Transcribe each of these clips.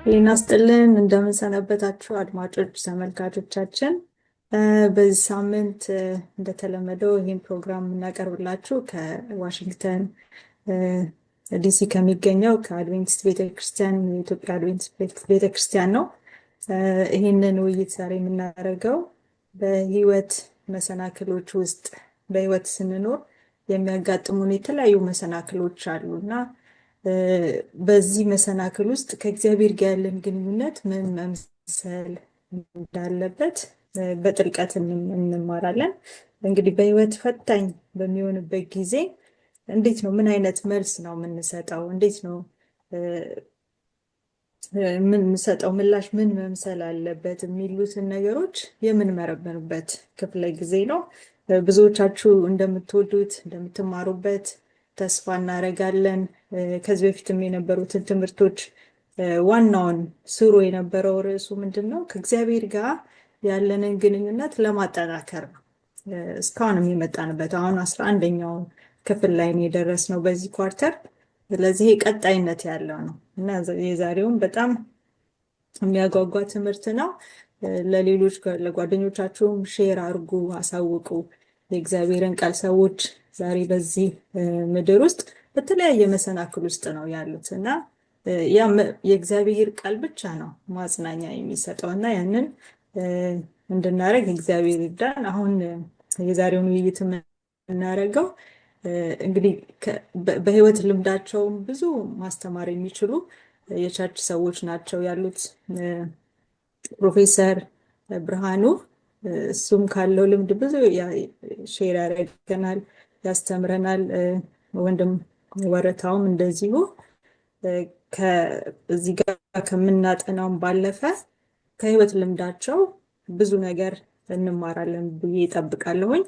ጤና ይስጥልን እንደምን ሰነበታችሁ አድማጮች ተመልካቾቻችን። በዚህ ሳምንት እንደተለመደው ይህን ፕሮግራም እናቀርብላችሁ ከዋሽንግተን ዲሲ ከሚገኘው ከአድቬንቲስት ቤተክርስቲያን የኢትዮጵያ አድቬንቲስት ቤተክርስቲያን ነው። ይህንን ውይይት ዛሬ የምናደርገው በህይወት መሰናክሎች ውስጥ በህይወት ስንኖር የሚያጋጥሙን የተለያዩ መሰናክሎች አሉና በዚህ መሰናክል ውስጥ ከእግዚአብሔር ጋር ያለን ግንኙነት ምን መምሰል እንዳለበት በጥልቀት እንማራለን። እንግዲህ በህይወት ፈታኝ በሚሆንበት ጊዜ እንዴት ነው ምን አይነት መልስ ነው የምንሰጠው? እንዴት ነው የምንሰጠው ምላሽ ምን መምሰል አለበት የሚሉትን ነገሮች የምንመረምርበት ክፍለ ጊዜ ነው። ብዙዎቻችሁ እንደምትወዱት እንደምትማሩበት ተስፋ እናደርጋለን። ከዚህ በፊትም የነበሩትን ትምህርቶች ዋናውን ስሩ የነበረው ርዕሱ ምንድነው? ከእግዚአብሔር ጋር ያለንን ግንኙነት ለማጠናከር ነው። እስካሁንም የመጣንበት አሁን 11ኛው ክፍል ላይ ነው የደረስነው በዚህ ኳርተር። ስለዚህ ቀጣይነት ያለው ነው እና የዛሬውን በጣም የሚያጓጓ ትምህርት ነው። ለሌሎች ለጓደኞቻችሁም ሼር አድርጉ፣ አሳውቁ። የእግዚአብሔርን ቃል ሰዎች ዛሬ በዚህ ምድር ውስጥ በተለያየ መሰናክል ውስጥ ነው ያሉት እና ያ የእግዚአብሔር ቃል ብቻ ነው ማጽናኛ የሚሰጠው እና ያንን እንድናደርግ እግዚአብሔር ይርዳን። አሁን የዛሬውን ውይይት የምናደርገው እንግዲህ በህይወት ልምዳቸውም ብዙ ማስተማር የሚችሉ የቸርች ሰዎች ናቸው ያሉት። ፕሮፌሰር ብርሃኑ እሱም ካለው ልምድ ብዙ ሼር ያደርገናል፣ ያስተምረናል። ወንድም ወረታውም እንደዚሁ ከዚህ ጋር ከምናጠናውም ባለፈ ከህይወት ልምዳቸው ብዙ ነገር እንማራለን ብዬ እጠብቃለሁኝ።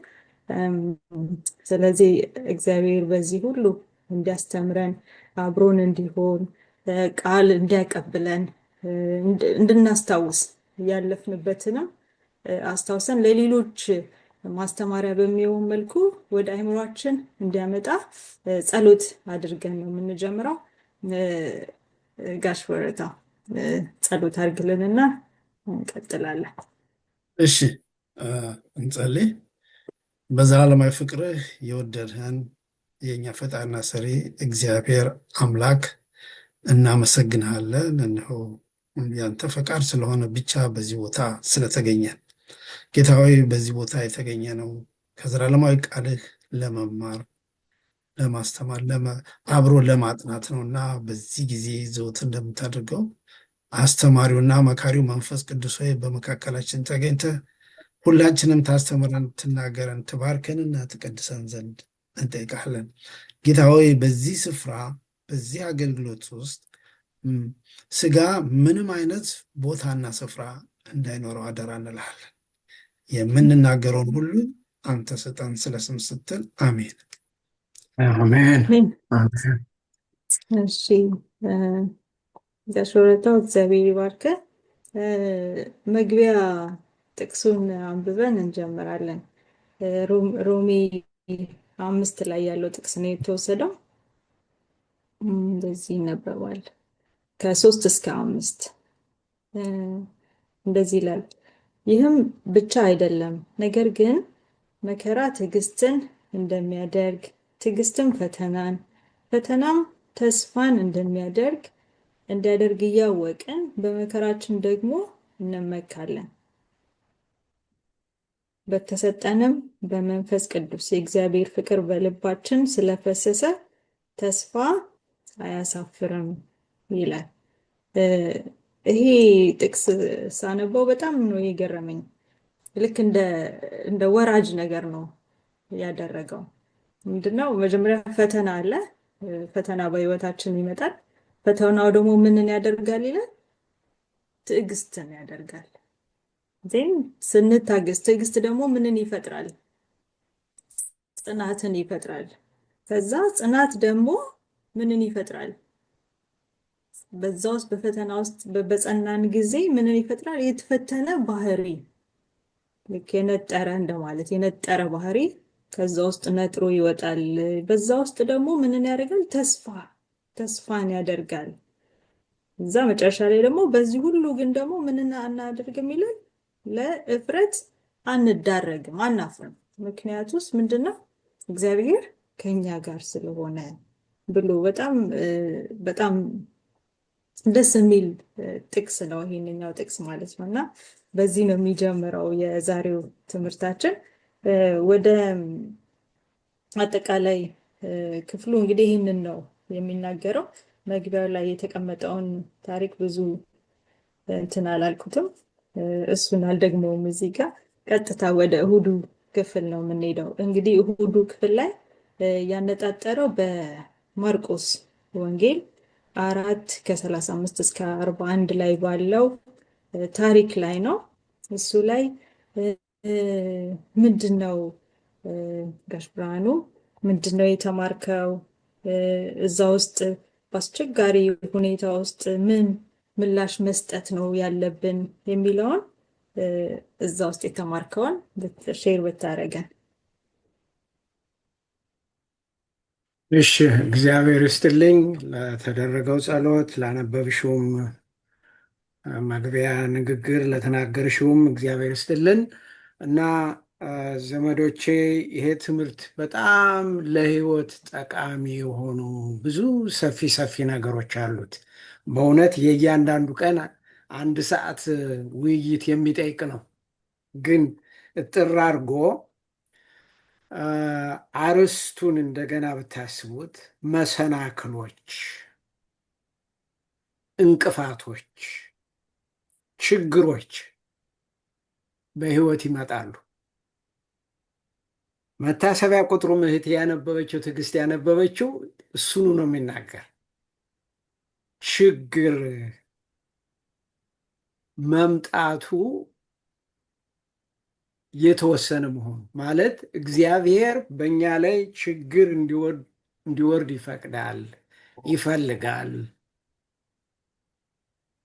ስለዚህ እግዚአብሔር በዚህ ሁሉ እንዲያስተምረን አብሮን እንዲሆን ቃል እንዲያቀብለን እንድናስታውስ ያለፍንበትንም አስታውሰን ለሌሎች ማስተማሪያ በሚሆን መልኩ ወደ አእምሯችን እንዲያመጣ ጸሎት አድርገን ነው የምንጀምረው። ጋሽ ወረታ ጸሎት አድርግልንና እንቀጥላለን። እሺ እንጸልይ። በዘላለማዊ ፍቅርህ የወደድህን የኛ ፈጣሪና ሰሪ እግዚአብሔር አምላክ እናመሰግንሃለን። እነሆ ያንተ ፈቃድ ስለሆነ ብቻ በዚህ ቦታ ስለተገኘን ጌታ ሆይ፣ በዚህ ቦታ የተገኘ ነው ከዘላለማዊ ቃልህ ለመማር ለማስተማር አብሮ ለማጥናት ነውና በዚህ ጊዜ ዘወትር እንደምታደርገው አስተማሪውና መካሪው መንፈስ ቅዱስ ሆይ በመካከላችን ተገኝተህ ሁላችንም ታስተምረን፣ ትናገረን፣ ትባርከንና ትቀድሰን ዘንድ እንጠይቃለን። ጌታ ሆይ በዚህ ስፍራ በዚህ አገልግሎት ውስጥ ስጋ ምንም አይነት ቦታና ስፍራ እንዳይኖረው አደራ እንልሃለን። የምንናገረውን ሁሉ አንተ ስጠን፣ ስለ ስም ስትል አሜን አሜን። እሺ ጋሽ ወረታው እግዚአብሔር ይባርክ። መግቢያ ጥቅሱን አንብበን እንጀምራለን። ሮሜ 5 ላይ ያለው ጥቅስ ነው የተወሰደው። እንደዚህ ይነበባል ከ3 እስከ 5 እንደዚህ ይላል። ይህም ብቻ አይደለም፣ ነገር ግን መከራ ትዕግስትን እንደሚያደርግ፣ ትዕግስትም ፈተናን፣ ፈተናም ተስፋን እንዲያደርግ እያወቅን በመከራችን ደግሞ እንመካለን። በተሰጠንም በመንፈስ ቅዱስ የእግዚአብሔር ፍቅር በልባችን ስለፈሰሰ ተስፋ አያሳፍርም ይላል። ይሄ ጥቅስ ሳነበው በጣም ነው የገረመኝ። ልክ እንደ ወራጅ ነገር ነው ያደረገው። ምንድነው? መጀመሪያ ፈተና አለ። ፈተና በህይወታችን ይመጣል። ፈተናው ደግሞ ምንን ያደርጋል ይላል? ትዕግስትን ያደርጋል። ዜን ስንታገስ ትዕግስት ደግሞ ምንን ይፈጥራል? ጽናትን ይፈጥራል። ከዛ ጽናት ደግሞ ምንን ይፈጥራል? በዛ ውስጥ በፈተና ውስጥ በጸናን ጊዜ ምንን ይፈጥራል? የተፈተነ ባህሪ፣ ልክ የነጠረ እንደማለት የነጠረ ባህሪ ከዛ ውስጥ ነጥሮ ይወጣል። በዛ ውስጥ ደግሞ ምንን ያደርጋል? ተስፋን ያደርጋል። እዛ መጨረሻ ላይ ደግሞ በዚህ ሁሉ ግን ደግሞ ምን እናድርግ የሚለን ለእፍረት አንዳረግም፣ አናፍርም። ምክንያቱስ ምንድነው? እግዚአብሔር ከኛ ጋር ስለሆነ ብሎ በጣም በጣም ደስ የሚል ጥቅስ ነው ይሄንኛው ጥቅስ ማለት ነው። እና በዚህ ነው የሚጀምረው የዛሬው ትምህርታችን። ወደ አጠቃላይ ክፍሉ እንግዲህ ይህንን ነው የሚናገረው። መግቢያው ላይ የተቀመጠውን ታሪክ ብዙ እንትን አላልኩትም፣ እሱን አልደግመውም። እዚህ ጋር ቀጥታ ወደ እሁዱ ክፍል ነው የምንሄደው። እንግዲህ እሁዱ ክፍል ላይ ያነጣጠረው በማርቆስ ወንጌል 4:35 እስከ 41 ላይ ባለው ታሪክ ላይ ነው። እሱ ላይ ምንድነው ጋሽ ብርሃኑ ምንድነው የተማርከው? እዛ ውስጥ በአስቸጋሪ ሁኔታ ውስጥ ምን ምላሽ መስጠት ነው ያለብን የሚለውን እዛ ውስጥ የተማርከውን ሼር ብታደርገን። እሺ፣ እግዚአብሔር ይስጥልኝ ለተደረገው ጸሎት፣ ላነበብሽውም መግቢያ ንግግር፣ ለተናገርሽውም እግዚአብሔር ይስጥልን እና ዘመዶቼ ይሄ ትምህርት በጣም ለሕይወት ጠቃሚ የሆኑ ብዙ ሰፊ ሰፊ ነገሮች አሉት። በእውነት የእያንዳንዱ ቀን 1 ሰዓት ውይይት የሚጠይቅ ነው። ግን እጥር አድርጎ አርስቱን እንደገና ብታስቡት መሰናክሎች፣ እንቅፋቶች፣ ችግሮች በሕይወት ይመጣሉ። መታሰቢያ ቁጥሩ እህቴ ያነበበችው ትዕግስት ያነበበችው እሱኑ ነው የሚናገር። ችግር መምጣቱ የተወሰነ መሆኑ ማለት እግዚአብሔር በእኛ ላይ ችግር እንዲወርድ ይፈቅዳል፣ ይፈልጋል።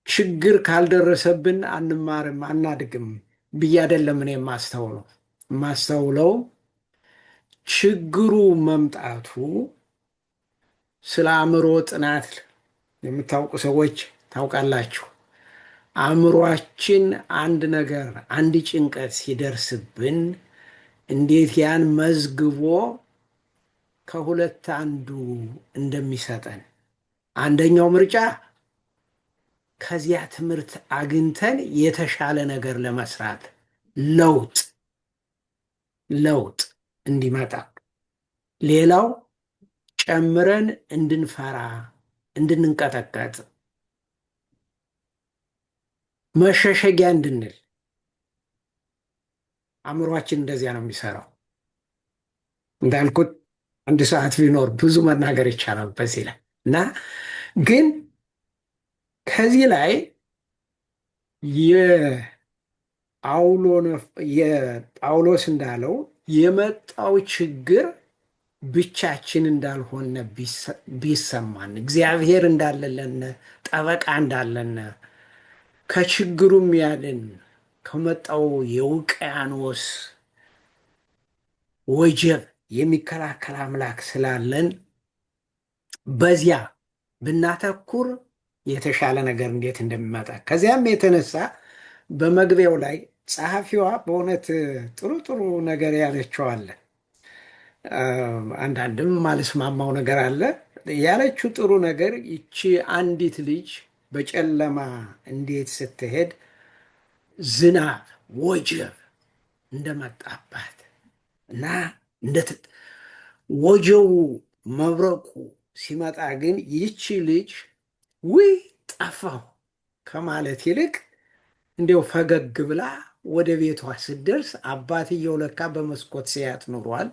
ችግር ካልደረሰብን አንማርም፣ አናድግም ብዬ አይደለም እኔ የማስተውለው ችግሩ መምጣቱ ስለ አእምሮ ጥናት የምታውቁ ሰዎች ታውቃላችሁ። አእምሯችን አንድ ነገር አንድ ጭንቀት ሲደርስብን እንዴት ያን መዝግቦ ከሁለት አንዱ እንደሚሰጠን፣ አንደኛው ምርጫ ከዚያ ትምህርት አግኝተን የተሻለ ነገር ለመስራት ለውጥ እንዲመጣ፣ ሌላው ጨምረን እንድንፈራ እንድንንቀጠቀጥ መሸሸጊያ እንድንል። አእምሯችን እንደዚያ ነው የሚሰራው። እንዳልኩት 1 ሰዓት ቢኖር ብዙ መናገር ይቻላል በዚህ ላይ እና ግን ከዚህ ላይ የጳውሎስ እንዳለው የመጣው ችግር ብቻችን እንዳልሆነ ቢሰማን፣ እግዚአብሔር እንዳለለን፣ ጠበቃ እንዳለን፣ ከችግሩም ያልን ከመጣው የውቅያኖስ ወጀብ የሚከላከል አምላክ ስላለን በዚያ ብናተኩር የተሻለ ነገር እንዴት እንደሚመጣ። ከዚያም የተነሳ በመግቢያው ላይ ጸሐፊዋ በእውነት ጥሩ ጥሩ ነገር ያለችው አለ። አንዳንድም ማልስማማው ነገር አለ። ያለችው ጥሩ ነገር ይቺ አንዲት ልጅ በጨለማ እንዴት ስትሄድ ዝናብ ወጀብ እንደመጣባት እና ወጀቡ መብረቁ ሲመጣ ግን ይቺ ልጅ ውይ ጠፋሁ ከማለት ይልቅ እንዲያው ፈገግ ብላ ወደ ቤቷ ስትደርስ አባትየው ለካ በመስኮት ሲያት ኑሯል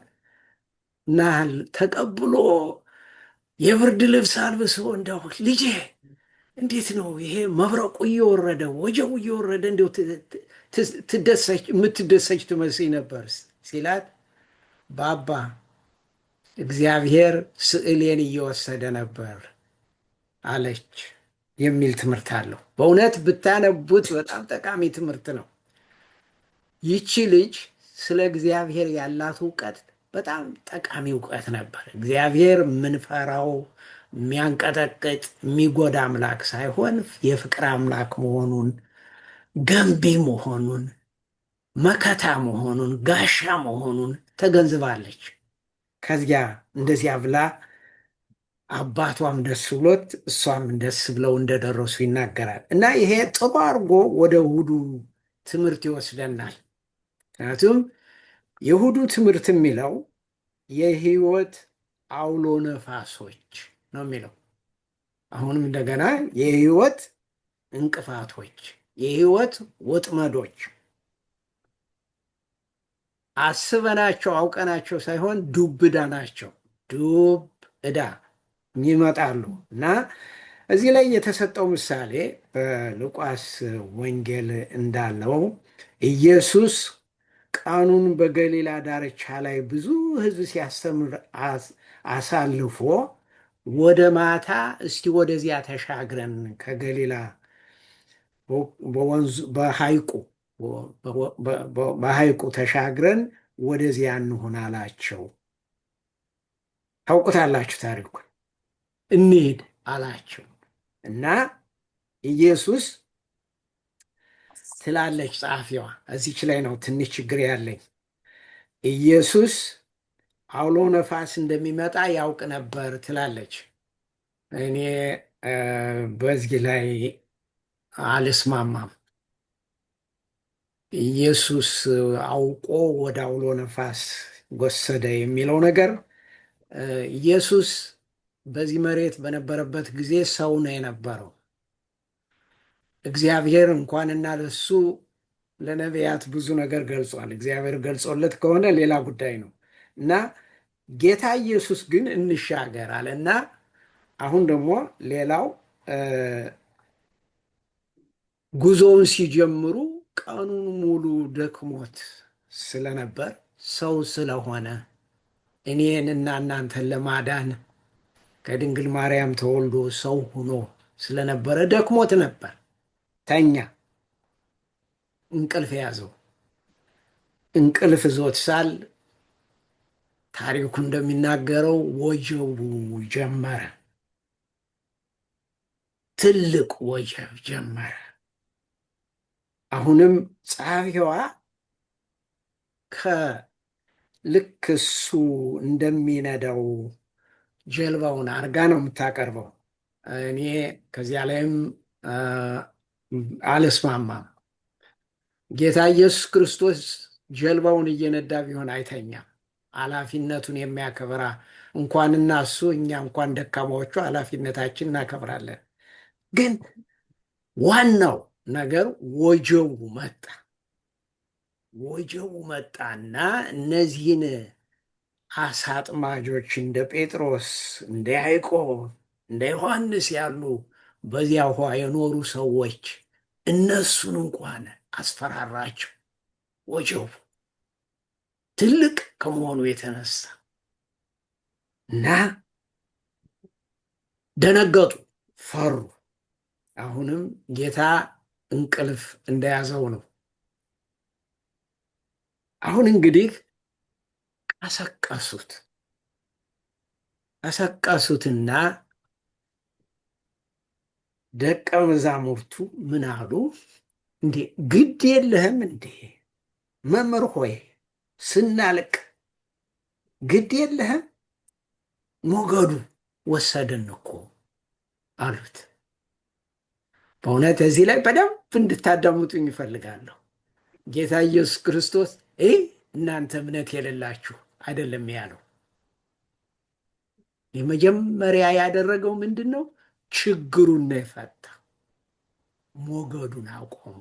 እና ተቀብሎ የብርድ ልብስ አልብሶ እንደው ልጄ እንዴት ነው ይሄ መብረቁ እየወረደ ወጀቡ እየወረደ እንዲያው የምትደሰች ትመስይ ነበር ሲላት፣ ባባ እግዚአብሔር ስዕሌን እየወሰደ ነበር አለች የሚል ትምህርት አለው። በእውነት ብታነቡት በጣም ጠቃሚ ትምህርት ነው። ይቺ ልጅ ስለ እግዚአብሔር ያላት እውቀት በጣም ጠቃሚ እውቀት ነበር። እግዚአብሔር ምንፈራው የሚያንቀጠቅጥ የሚጎዳ አምላክ ሳይሆን የፍቅር አምላክ መሆኑን፣ ገንቢ መሆኑን፣ መከታ መሆኑን፣ ጋሻ መሆኑን ተገንዝባለች። ከዚያ እንደዚያ ብላ አባቷም ደስ ብሎት እሷም ደስ ብለው እንደደረሱ ይናገራል። እና ይሄ ጥሩ አድርጎ ወደ እሑዱ ትምህርት ይወስደናል። ምክንያቱም የእሑዱ ትምህርት የሚለው የህይወት አውሎ ነፋሶች ነው የሚለው። አሁንም እንደገና የህይወት እንቅፋቶች፣ የህይወት ወጥመዶች አስበናቸው አውቀናቸው ሳይሆን ዱብ እዳ ናቸው። ዱብ እዳ ይመጣሉ። እና እዚህ ላይ የተሰጠው ምሳሌ በሉቃስ ወንጌል እንዳለው ኢየሱስ ቀኑን በገሊላ ዳርቻ ላይ ብዙ ሕዝብ ሲያስተምር አሳልፎ ወደ ማታ እስቲ ወደዚያ ተሻግረን ከገሊላ በሐይቁ ተሻግረን ወደዚያ እንሆን አላቸው። ታውቁታላችሁ ታሪኩን። እንሂድ አላቸው እና ኢየሱስ ትላለች ጸሐፊዋ፣ እዚች ላይ ነው ትንሽ ችግር ያለኝ። ኢየሱስ አውሎ ነፋስ እንደሚመጣ ያውቅ ነበር ትላለች። እኔ በዚህ ላይ አልስማማም። ኢየሱስ አውቆ ወደ አውሎ ነፋስ ወሰደ የሚለው ነገር ኢየሱስ በዚህ መሬት በነበረበት ጊዜ ሰው ነው የነበረው። እግዚአብሔር እንኳንና ለሱ ለነቢያት ብዙ ነገር ገልጿል። እግዚአብሔር ገልጾለት ከሆነ ሌላ ጉዳይ ነው እና ጌታ ኢየሱስ ግን እንሻገር አለ እና አሁን ደግሞ ሌላው ጉዞውን ሲጀምሩ ቀኑን ሙሉ ደክሞት ስለነበር ሰው ስለሆነ እኔንና እናንተን ለማዳን ከድንግል ማርያም ተወልዶ ሰው ሆኖ ስለነበረ ደክሞት ነበር። ተኛ፣ እንቅልፍ ያዘው። እንቅልፍ ዞት ሳል ታሪኩ እንደሚናገረው ወጀቡ ጀመረ። ትልቅ ወጀብ ጀመረ። አሁንም ጸሐፊዋ ከልክ እሱ እንደሚነዳው ጀልባውን አርጋ ነው የምታቀርበው። እኔ ከዚያ ላይም አልስማማም። ጌታ ኢየሱስ ክርስቶስ ጀልባውን እየነዳ ቢሆን አይተኛም። ኃላፊነቱን የሚያከብራ እንኳንና እሱ እኛ እንኳን ደካማዎቹ ኃላፊነታችን እናከብራለን። ግን ዋናው ነገር ወጀቡ መጣ። ወጀቡ መጣና እነዚህን አሳ አጥማጆች እንደ ጴጥሮስ፣ እንደ ያዕቆብ፣ እንደ ዮሐንስ ያሉ በዚያ ውሃ የኖሩ ሰዎች እነሱን እንኳን አስፈራራቸው። ወጀቡ ትልቅ ከመሆኑ የተነሳ እና ደነገጡ፣ ፈሩ። አሁንም ጌታ እንቅልፍ እንደያዘው ነው። አሁን እንግዲህ ቀሰቀሱትና ደቀ መዛሙርቱ ምን አሉ? እንዴ ግድ የለህም እንዴ መምህር ሆይ ስናልቅ ግድ የለህም? ሞገዱ ወሰደን እኮ አሉት። በእውነት እዚህ ላይ በደንብ እንድታዳምጡኝ ይፈልጋለሁ። ጌታ ኢየሱስ ክርስቶስ እናንተ እምነት የሌላችሁ አይደለም ያለው። የመጀመሪያ ያደረገው ምንድን ነው? ችግሩን ነው የፈታ። ሞገዱን አቆሙ።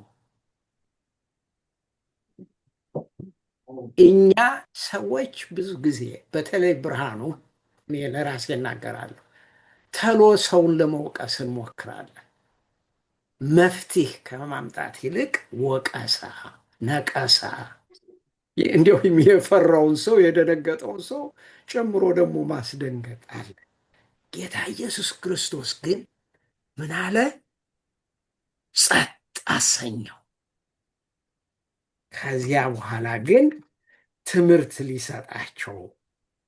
እኛ ሰዎች ብዙ ጊዜ በተለይ ብርሃኑ፣ እኔ ለራሴ እናገራለሁ፣ ተሎ ሰውን ለመውቀስ እንሞክራለን። መፍትሄ ከማምጣት ይልቅ ወቀሳ፣ ነቀሳ፣ እንዲሁም የፈራውን ሰው የደነገጠውን ሰው ጨምሮ ደግሞ ማስደንገጥ አለ። ጌታ ኢየሱስ ክርስቶስ ግን ምን አለ? ጸጥ አሰኘው። ከዚያ በኋላ ግን ትምህርት ሊሰጣቸው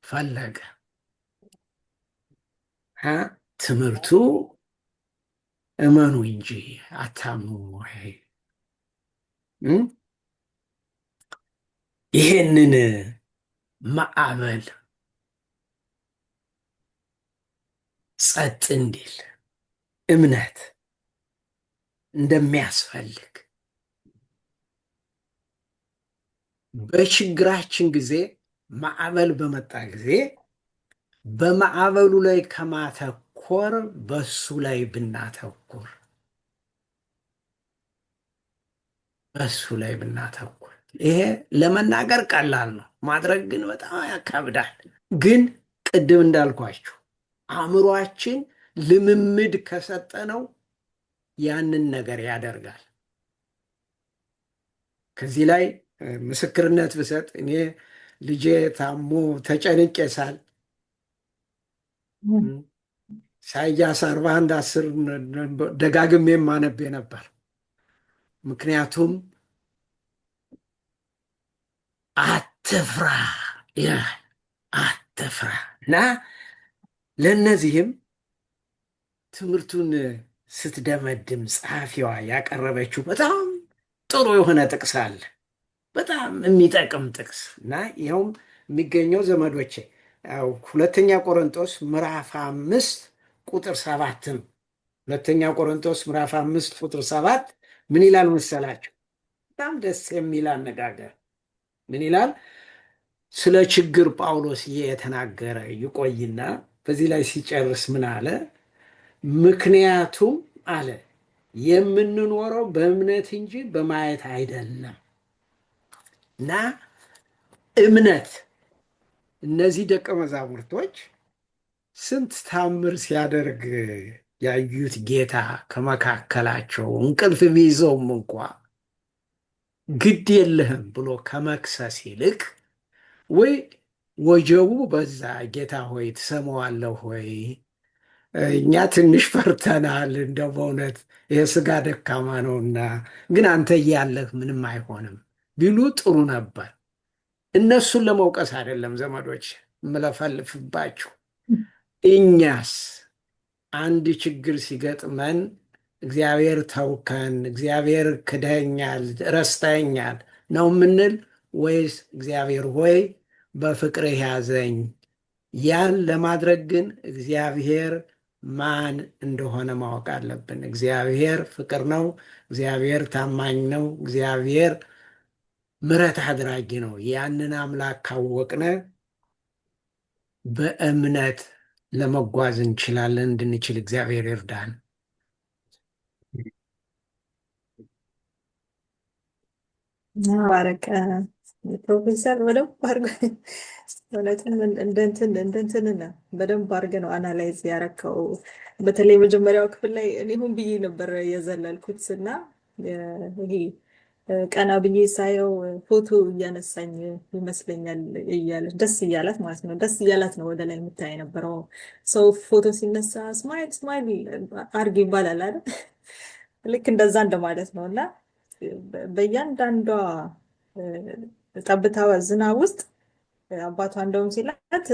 ፈለገ። ትምህርቱ እመኑ እንጂ አታምኑ ወይ? ይሄንን ማዕበል ጸጥ እንዲል እምነት እንደሚያስፈልግ በችግራችን ጊዜ ማዕበል በመጣ ጊዜ በማዕበሉ ላይ ከማተኮር በሱ ላይ ብናተኩር ይሄ ለመናገር ቀላል ነው፣ ማድረግ ግን በጣም ያካብዳል። ግን ቅድም እንዳልኳችሁ አእምሯችን ልምምድ ከሰጠነው ያንን ነገር ያደርጋል። ከዚህ ላይ ምስክርነት ብሰጥ እኔ ልጄ ታሞ ተጨንቄ ሳል ኢሳይያስ 41:10 ደጋግሜ ማነቤ ነበር። ምክንያቱም አትፍራ ይላል፣ አትፍራ እና ለእነዚህም ትምህርቱን ስትደመድም ጸሐፊዋ ያቀረበችው በጣም ጥሩ የሆነ ጥቅስ አለ፣ በጣም የሚጠቅም ጥቅስ እና ይኸውም የሚገኘው ዘመዶቼ 2ኛ ቆሮንቶስ ምዕራፍ 5:7 ነው። 2ኛ ቆሮንቶስ ምዕራፍ 5:7 ምን ይላል መሰላችሁ? በጣም ደስ የሚል አነጋገር። ምን ይላል? ስለ ችግር ጳውሎስ የተናገረ ይቆይና በዚህ ላይ ሲጨርስ ምን አለ? ምክንያቱም አለ የምንኖረው በእምነት እንጂ በማየት አይደለም እና እምነት እነዚህ ደቀ መዛሙርቶች ስንት ታምር ሲያደርግ ያዩት ጌታ ከመካከላቸው እንቅልፍ ቢይዘውም እንኳ ግድ የለህም ብሎ ከመክሰስ ይልቅ ወይ ወጀቡ በዛ ጌታ ሆይ ትሰማዋለህ ሆይ እኛ ትንሽ ፈርተናል፣ እንደው በእውነት ይህ ስጋ ደካማ ነውና ግን አንተ እያለህ ምንም አይሆንም ቢሉ ጥሩ ነበር። እነሱን ለመውቀስ አይደለም ዘመዶች የምለፈልፍባችሁ። እኛስ አንድ ችግር ሲገጥመን እግዚአብሔር ተውከን፣ እግዚአብሔር ክደኛል፣ ረስተኛል ነው የምንል ወይስ እግዚአብሔር ሆይ በፍቅርህ ያዘኝ? ያን ለማድረግ ግን እግዚአብሔር ማን እንደሆነ ማወቅ አለብን። እግዚአብሔር ፍቅር ነው። እግዚአብሔር ታማኝ ነው። እግዚአብሔር ምሕረት አድራጊ ነው። ያንን አምላክ ካወቅነ በእምነት ለመጓዝ እንችላለን። እንድንችል እግዚአብሔር ይርዳን። ባረከ ፕሮፌሰር በደንብ አድርገ እውነትም እንደንትን በደንብ አድርገ ነው አናላይዝ ያረከው። በተለይ መጀመሪያው ክፍል ላይ እኔ ሁን ብዬ ነበር የዘለልኩት እና ይሄ ቀና ብዬ ሳየው ፎቶ እያነሳኝ ይመስለኛል እያለች ደስ እያላት ማለት ነው። ደስ እያላት ነው ወደ ላይ የምታይ የነበረው። ሰው ፎቶ ሲነሳ ስማይል ስማይል አርግ ይባላል አይደል? ልክ እንደዛ እንደማለት ነው እና በእያንዳንዷ ጠብታ ዝናብ ውስጥ አባቷ እንደውም ሲላት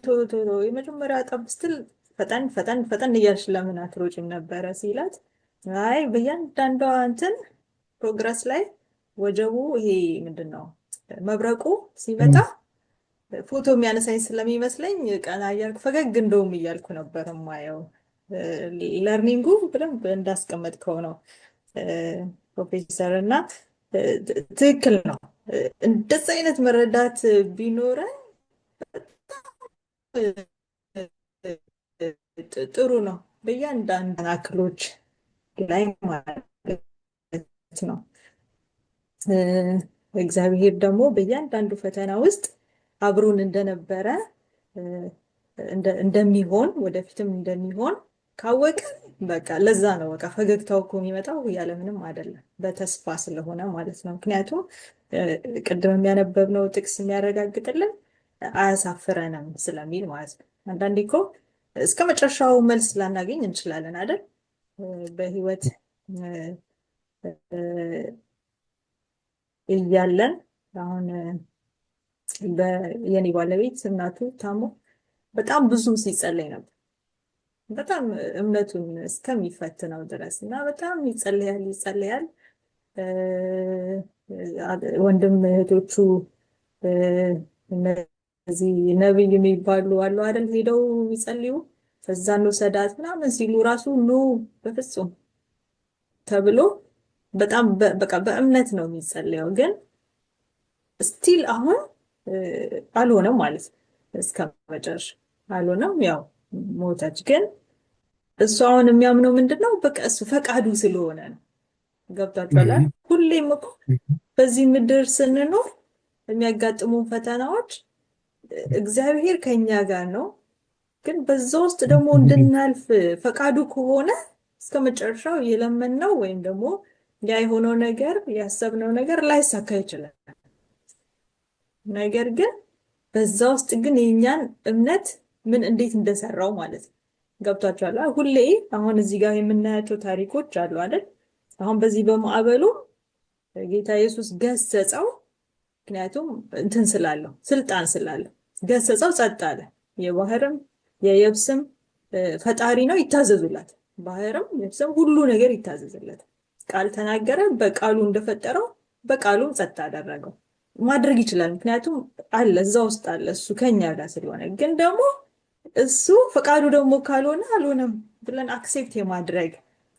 ቶሎ የመጀመሪያ ጠብ ስትል ፈጠን ፈጠን ፈጠን እያልሽ ለምን አትሮጭም ነበረ ሲላት፣ አይ በእያንዳንዷ እንትን ፕሮግረስ ላይ ወጀቡ ይሄ ምንድን ነው መብረቁ ሲመጣ ፎቶ የሚያነሳኝ ስለሚመስለኝ ቀና እያልኩ ፈገግ እንደውም እያልኩ ነበር የማየው። ለርኒንጉ በደንብ እንዳስቀመጥከው ነው ፕሮፌሰር እና ትክክል ነው። እንደዚህ አይነት መረዳት ቢኖረን ጥሩ ነው በእያንዳንዱ አክሎች ላይ ማለት ነው። እግዚአብሔር ደግሞ በእያንዳንዱ ፈተና ውስጥ አብሮን እንደነበረ እንደሚሆን ወደፊትም እንደሚሆን ካወቅን በቃ ለዛ ነው በቃ ፈገግታው እኮ የሚመጣው ያለምንም አይደለም በተስፋ ስለሆነ ማለት ነው። ምክንያቱም ቅድም የሚያነበብነው ጥቅስ የሚያረጋግጥልን አያሳፍረንም ስለሚል ማለት ነው። አንዳንዴ እኮ እስከ መጨረሻው መልስ ላናገኝ እንችላለን አይደል? በህይወት እያለን አሁን የኔ ባለቤት እናቱ ታሞ በጣም ብዙ ሲጸለይ ነበር። በጣም እምነቱን እስከሚፈትነው ድረስ እና በጣም ይጸለያል ይጸለያል። ወንድም እህቶቹ እነዚህ ነብይ የሚባሉ አሉ አይደል? ሄደው ይጸልዩ ከዛ እንውሰዳት ምናምን ሲሉ ራሱ ኖ በፍጹም ተብሎ በጣም በቃ በእምነት ነው የሚጸለየው። ግን ስቲል አሁን አልሆነም ማለት ነው። እስከ መጨረሻ አልሆነም። ያው ሞተች። ግን እሱ አሁን የሚያምነው ምንድነው? በቃ እሱ ፈቃዱ ስለሆነ ነው። ገብቷችኋል? ሁሌም እኮ በዚህ ምድር ስንኖር የሚያጋጥሙ ፈተናዎች እግዚአብሔር ከኛ ጋር ነው። ግን በዛ ውስጥ ደግሞ እንድናልፍ ፈቃዱ ከሆነ እስከ መጨረሻው የለመንነው ወይም ደግሞ ያ የሆነው ነገር ያሰብነው ነገር ላይሳካ ይችላል። ነገር ግን በዛ ውስጥ ግን የኛን እምነት ምን እንዴት እንደሰራው ማለት ነው። ገብቷችኋል? ሁሌ አሁን እዚህ ጋር የምናያቸው ታሪኮች አሉ አይደል? አሁን በዚህ በማዕበሉ ጌታ ኢየሱስ ገሰጸው። ምክንያቱም እንትን ስላለው ስልጣን ስላለው ገሰጸው፣ ጸጥ አለ። የባህርም የየብስም ፈጣሪ ነው፣ ይታዘዙላት። ባህርም የብስም ሁሉ ነገር ይታዘዝለት። ቃል ተናገረ፣ በቃሉ እንደፈጠረው በቃሉም ጸጥ አደረገው። ማድረግ ይችላል፣ ምክንያቱም አለ እዛ ውስጥ አለ፣ እሱ ከኛ ጋር ስለሆነ። ግን ደግሞ እሱ ፈቃዱ ደግሞ ካልሆነ አልሆነም ብለን አክሴፕት የማድረግ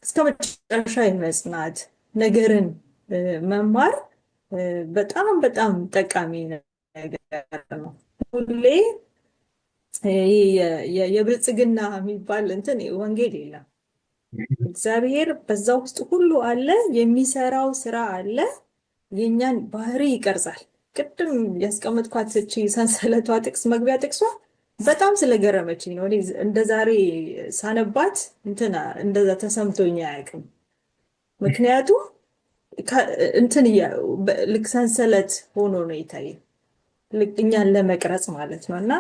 እስከ መጨረሻ የመጽናት ነገርን መማር በጣም በጣም ጠቃሚ ነገር ነው። ሁሌ የብልጽግና የሚባል እንትን ወንጌል የለም። እግዚአብሔር በዛ ውስጥ ሁሉ አለ፣ የሚሰራው ስራ አለ፣ የኛን ባህሪ ይቀርጻል። ቅድም ያስቀመጥኳት እቺ ሰንሰለቷ ጥቅስ መግቢያ ጥቅሷ በጣም ስለገረመችኝ ነው። እኔ እንደ ዛሬ ሳነባት እንትና እንደዛ ተሰምቶኝ አያውቅም። ምክንያቱም እንትን ልክ ሰንሰለት ሆኖ ነው ይታየ፣ ልክ እኛን ለመቅረጽ ማለት ነው። እና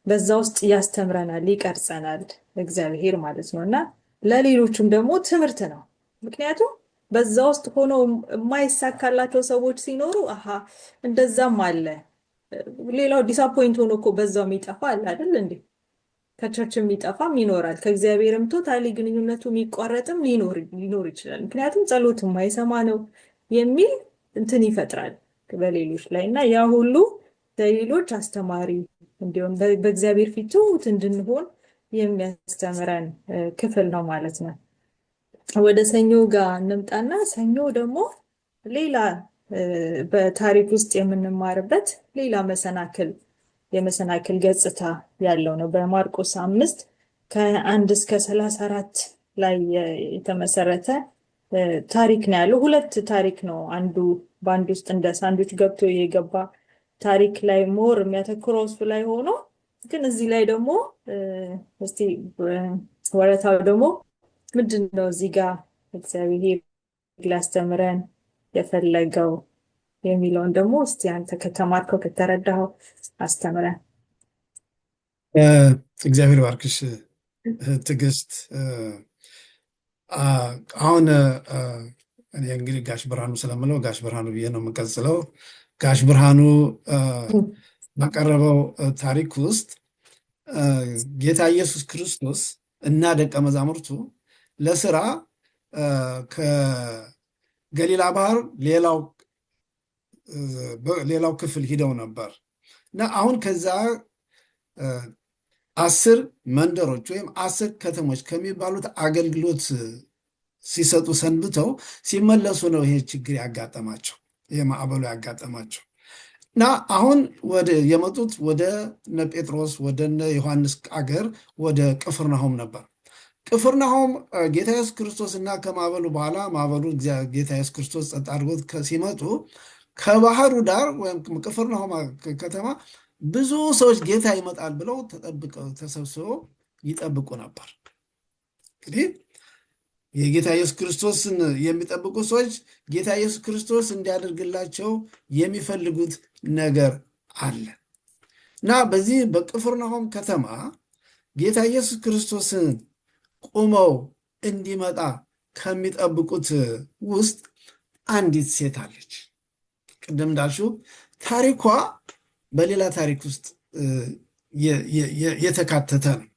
በዛ ውስጥ ያስተምረናል፣ ይቀርጸናል እግዚአብሔር ማለት ነው። እና ለሌሎችም ደግሞ ትምህርት ነው። ምክንያቱም በዛ ውስጥ ሆኖ የማይሳካላቸው ሰዎች ሲኖሩ አሃ እንደዛም አለ። ሌላው ዲሳፖይንት ሆኖ እኮ በዛው የሚጠፋ አለ አይደል እንዴ? ከቸርች የሚጠፋም ይኖራል። ከእግዚአብሔርም ቶታሊ ግንኙነቱ የሚቋረጥም ሊኖር ይችላል። ምክንያቱም ጸሎት የማይሰማ ነው የሚል እንትን ይፈጥራል በሌሎች ላይ። እና ያ ሁሉ ለሌሎች አስተማሪ እንዲሁም በእግዚአብሔር ፊት ትሁት እንድንሆን የሚያስተምረን ክፍል ነው ማለት ነው። ወደ ሰኞ ጋር እንምጣና ሰኞ ደግሞ ሌላ በታሪክ ውስጥ የምንማርበት ሌላ የመሰናክል ገጽታ ያለው ነው። በማርቆስ 5 ከ1 እስከ 34 ላይ የተመሰረተ ታሪክ ነው ያለው። ሁለት ታሪክ ነው። አንዱ በአንድ ውስጥ እንደ ሳንዱች ገብቶ የገባ ታሪክ ላይ ሞር የሚያተኩረው እሱ ላይ ሆኖ ግን እዚህ ላይ ደግሞ እስቲ ወረታው ደግሞ ምንድን ነው እዚህ ጋር እግዚአብሔር ሊያስተምረን የፈለገው የሚለውን ደግሞ እስቲ አንተ ከተማርከው ከተረዳኸው አስተምረን። እግዚአብሔር ባርክሽ ትዕግስት። አሁን እኔ እንግዲህ ጋሽ ብርሃኑ ስለምለው ጋሽ ብርሃኑ ብዬ ነው የምቀጽለው። ጋሽ ብርሃኑ ባቀረበው ታሪክ ውስጥ ጌታ ኢየሱስ ክርስቶስ እና ደቀ መዛሙርቱ ለስራ ከገሊላ ባህር ሌላው ክፍል ሂደው ነበር እና አሁን ከዛ 10 መንደሮች ወይም 10 ከተሞች ከሚባሉት አገልግሎት ሲሰጡ ሰንብተው ሲመለሱ ነው ይሄ ችግር ያጋጠማቸው፣ ይሄ ማዕበሉ ያጋጠማቸው እና አሁን የመጡት ወደ እነ ጴጥሮስ ወደ እነ ዮሐንስ አገር ወደ ቅፍርናሆም ነበር። ቅፍርናሆም ጌታ ኢየሱስ ክርስቶስ እና ከማዕበሉ በኋላ ማዕበሉ ጌታ ኢየሱስ ክርስቶስ ጸጥ አድርጎት ሲመጡ ከባህሩ ዳር ወይም ቅፍርናሆም ከተማ ብዙ ሰዎች ጌታ ይመጣል ብለው ተሰብስበው ይጠብቁ ነበር። እንግዲህ የጌታ ኢየሱስ ክርስቶስን የሚጠብቁ ሰዎች ጌታ ኢየሱስ ክርስቶስ እንዲያደርግላቸው የሚፈልጉት ነገር አለ እና በዚህ በቅፍርናሆም ከተማ ጌታ ኢየሱስ ክርስቶስን ቆመው እንዲመጣ ከሚጠብቁት ውስጥ አንዲት ሴት አለች። ቅድም እንዳልሽው ታሪኳ በሌላ ታሪክ ውስጥ የተካተተ ነው።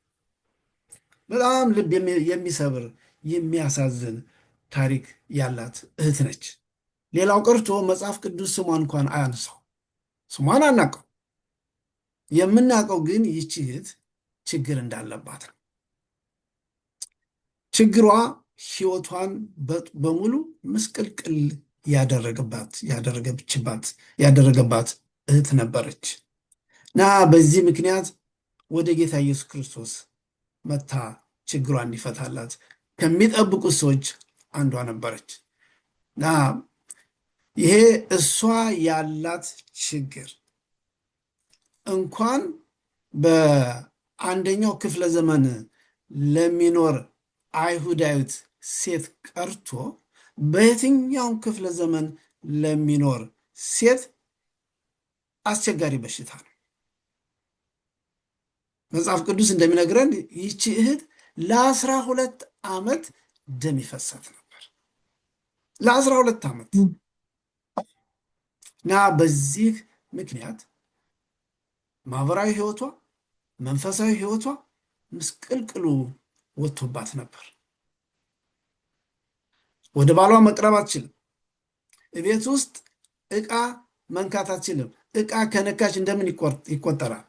በጣም ልብ የሚሰብር የሚያሳዝን ታሪክ ያላት እህት ነች። ሌላው ቀርቶ መጽሐፍ ቅዱስ ስሟን እንኳን አያነሳው። ስሟን አናውቀው። የምናውቀው ግን ይህች እህት ችግር እንዳለባት ነው። ችግሯ ሕይወቷን በሙሉ ምስቅልቅል ያደረገባት እህት ነበረች እና በዚህ ምክንያት ወደ ጌታ ኢየሱስ ክርስቶስ መታ ችግሯ እንዲፈታላት ከሚጠብቁት ሰዎች አንዷ ነበረች እና ይሄ እሷ ያላት ችግር እንኳን በአንደኛው ክፍለ ዘመን ለሚኖር አይሁዳዊት ሴት ቀርቶ በየትኛውም ክፍለ ዘመን ለሚኖር ሴት አስቸጋሪ በሽታ ነው። መጽሐፍ ቅዱስ እንደሚነግረን ይህች እህት ለ12 ዓመት ደም ይፈሳት ነበር። ለ12 ዓመት እና በዚህ ምክንያት ማህበራዊ ህይወቷ፣ መንፈሳዊ ህይወቷ ምስቅልቅሉ ወጥቶባት ነበር። ወደ ባሏ መቅረብ አትችልም። ቤት ውስጥ ዕቃ መንካት አትችልም። ዕቃ ከነካች እንደምን ይቆጠራል?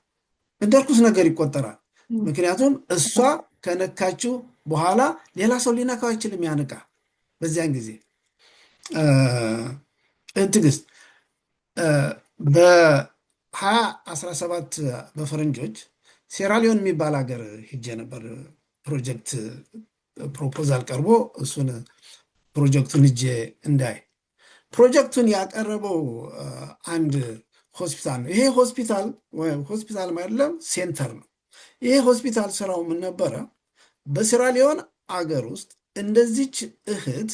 እንደ ርኩስ ነገር ይቆጠራል። ምክንያቱም እሷ ከነካችው በኋላ ሌላ ሰው ሊነካው አይችልም ያን ዕቃ። በዚያን ጊዜ ትዕግስት በ2017 በፈረንጆች ሴራሊዮን የሚባል ሀገር ሄጄ ነበር። ፕሮጀክት ፕሮፖዛል ቀርቦ እሱን ፕሮጀክቱን ሄጄ እንዳይ ፕሮጀክቱን ያቀረበው አንድ ሆስፒታል ነው። ይሄ ሆስፒታል አይደለም ሴንተር ነው። ይሄ ሆስፒታል ስራው ምን ነበረ? በሴራሊዮን አገር ውስጥ እንደዚች እህት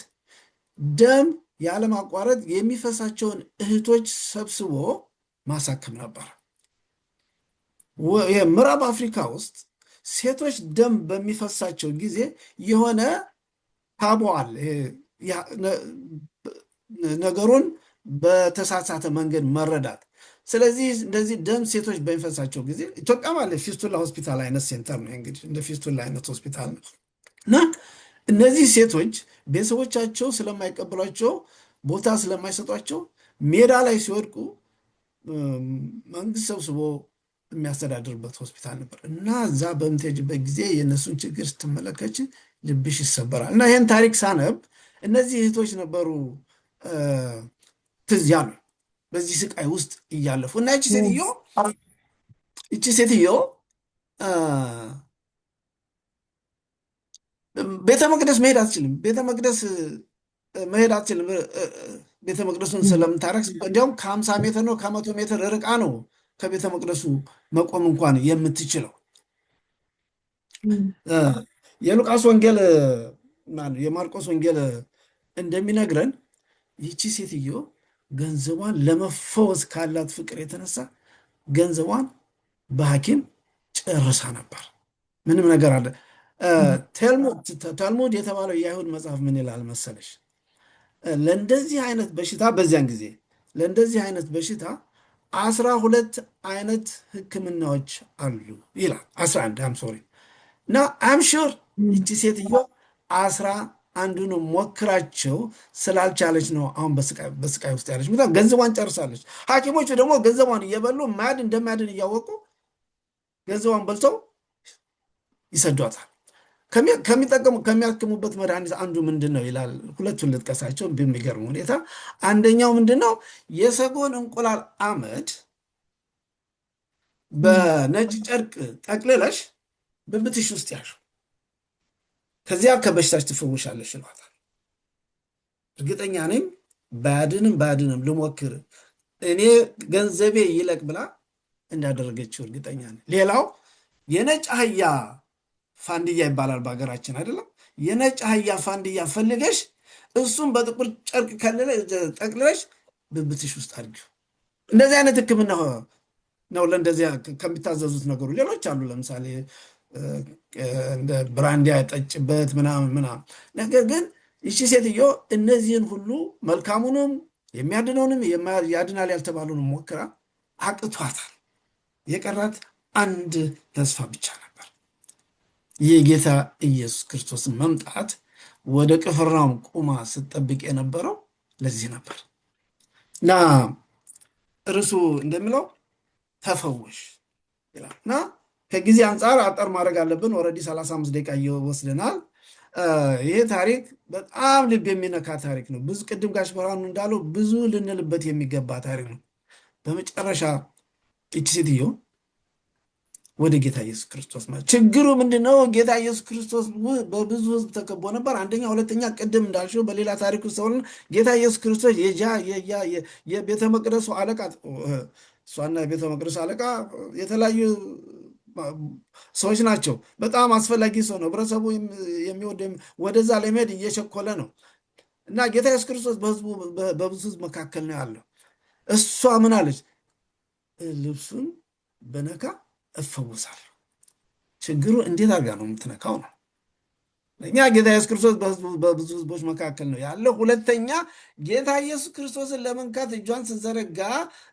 ደም ያለማቋረጥ የሚፈሳቸውን እህቶች ሰብስቦ ማሳከም ነበር። ምዕራብ አፍሪካ ውስጥ ሴቶች ደም በሚፈሳቸው ጊዜ የሆነ ታቦ አለ። ነገሩን በተሳሳተ መንገድ መረዳት። ስለዚህ እንደዚህ ደም ሴቶች በሚፈሳቸው ጊዜ ኢትዮጵያ ማለት ፊስቱላ ሆስፒታል አይነት ሴንተር ነው። እንግዲህ እንደ ፊስቱላ አይነት ሆስፒታል ነው እና እነዚህ ሴቶች ቤተሰቦቻቸው ስለማይቀበሏቸው ቦታ ስለማይሰጧቸው ሜዳ ላይ ሲወድቁ መንግስት ሰብስቦ የሚያስተዳድርበት ሆስፒታል ነበር እና እዛ በምትሄጅበት ጊዜ የእነሱን ችግር ስትመለከች ልብሽ ይሰበራል። እና ይህን ታሪክ ሳነብ እነዚህ እህቶች ነበሩ ትዝ ያሉ በዚህ ስቃይ ውስጥ እያለፉ እና ይቺ ሴትዮ ቤተ መቅደስ መሄድ አትችልም። ቤተ መቅደሱን ስለምታረክስ እንዲያውም ከ50 ሜትር ነው ከ100 ሜትር ርቃ ነው ከቤተ መቅደሱ መቆም እንኳን የምትችለው። የሉቃስ ወንጌል የማርቆስ ወንጌል እንደሚነግረን ይቺ ሴትዮ ገንዘቧን ለመፈወስ ካላት ፍቅር የተነሳ ገንዘቧን በሐኪም ጨርሳ ነበር። ምንም ነገር አለ። ታልሙድ የተባለው የአይሁድ መጽሐፍ ምን ይላል መሰለሽ? ለእንደዚህ አይነት በሽታ በዚያን ጊዜ ለእንደዚህ አይነት በሽታ 12 አይነት ሕክምናዎች አሉ ይላል። 11 እና አምሹር ይቺ ሴትዮ 11ን ሞክራቸው ስላልቻለች ነው አሁን በስቃይ ውስጥ ያለች። ገንዘቧን ጨርሳለች። ሐኪሞቹ ደግሞ ገንዘቧን እየበሉ እንደማያድን እያወቁ ገንዘቧን በልተው ይሰዷታል። ከሚያክሙበት መድኃኒት አንዱ ምንድን ነው ይላል። ሁለቱን ልጥቀሳቸው በሚገርም ሁኔታ። አንደኛው ምንድን ነው? የሰጎን እንቁላል አመድ በነጭ ጨርቅ ጠቅልለሽ ብብትሽ ውስጥ ያሹ፣ ከዚያ ከበሽታች ትፈወሻለሽ ይሏታል። እርግጠኛ ነኝ ባያድንም ልሞክር እኔ ገንዘቤ ይለቅ ብላ እንዳደረገችው እርግጠኛ ነኝ። ሌላው የነጭ አህያ ፋንድያ ይባላል በሀገራችን አይደለም። የነጭ አህያ ፋንድያ ፈልገሽ እሱም በጥቁር ጨርቅ ጠቅልለሽ ብብትሽ ውስጥ አድርጊው። እንደዚህ አይነት ሕክምና ነው ለእንደዚያ ከሚታዘዙት ነገሩ። ሌሎች አሉ፣ ለምሳሌ እንደ ብራንዲያ ጠጭበት ምናምን። ነገር ግን ይቺ ሴትዮ እነዚህን ሁሉ መልካሙንም የሚያድነውንም ያድናል ያልተባሉንም ሞክራ አቅቷታል። የቀራት አንድ ተስፋ ብቻ ነበር። የጌታ ኢየሱስ ክርስቶስን መምጣት ወደ ቅፍርናሆም ቁማ ስትጠብቅ የነበረው ለዚህ ነበር እና እርሱ እንደሚለው ተፈወሽ ይላል እና ከጊዜ አንጻር አጠር ማድረግ አለብን። ኦልሬዲ 35 ደቂቃ ይወስደናል። ይሄ ታሪክ በጣም ልብ የሚነካ ታሪክ ነው። ብዙ ቅድም ጋሽ ብርሃኑ እንዳለው ብዙ ልንልበት የሚገባ ታሪክ ነው። በመጨረሻ እቺ ሴትዮ ወደ ጌታ ኢየሱስ ክርስቶስ ማለት ችግሩ ምንድነው? ጌታ ኢየሱስ ክርስቶስ በብዙ ሕዝብ ተከቦ ነበር። አንደኛ፣ ሁለተኛ ቅድም እንዳልሽው በሌላ ታሪክ ውስጥ ሆነ ጌታ ኢየሱስ ክርስቶስ የቤተ መቅደሱ አለቃ፣ እሷና የቤተ መቅደሱ አለቃ የተለያዩ ሰዎች ናቸው። በጣም አስፈላጊ ሰው ነው። ህብረተሰቡ የሚወደ ወደዛ ለመሄድ እየቸኮለ ነው እና ጌታ ኢየሱስ ክርስቶስ በብዙ ሕዝብ መካከል ነው ያለው። እሷ ምን አለች? ልብሱን በነካ እፈውሳለሁ። ችግሩ እንዴት አድርጋ ነው የምትነካው ነው። እኛ ጌታ ኢየሱስ ክርስቶስ በብዙ ህዝቦች መካከል ነው ያለው። ሁለተኛ ጌታ ኢየሱስ ክርስቶስን ለመንካት እጇን ስትዘረጋ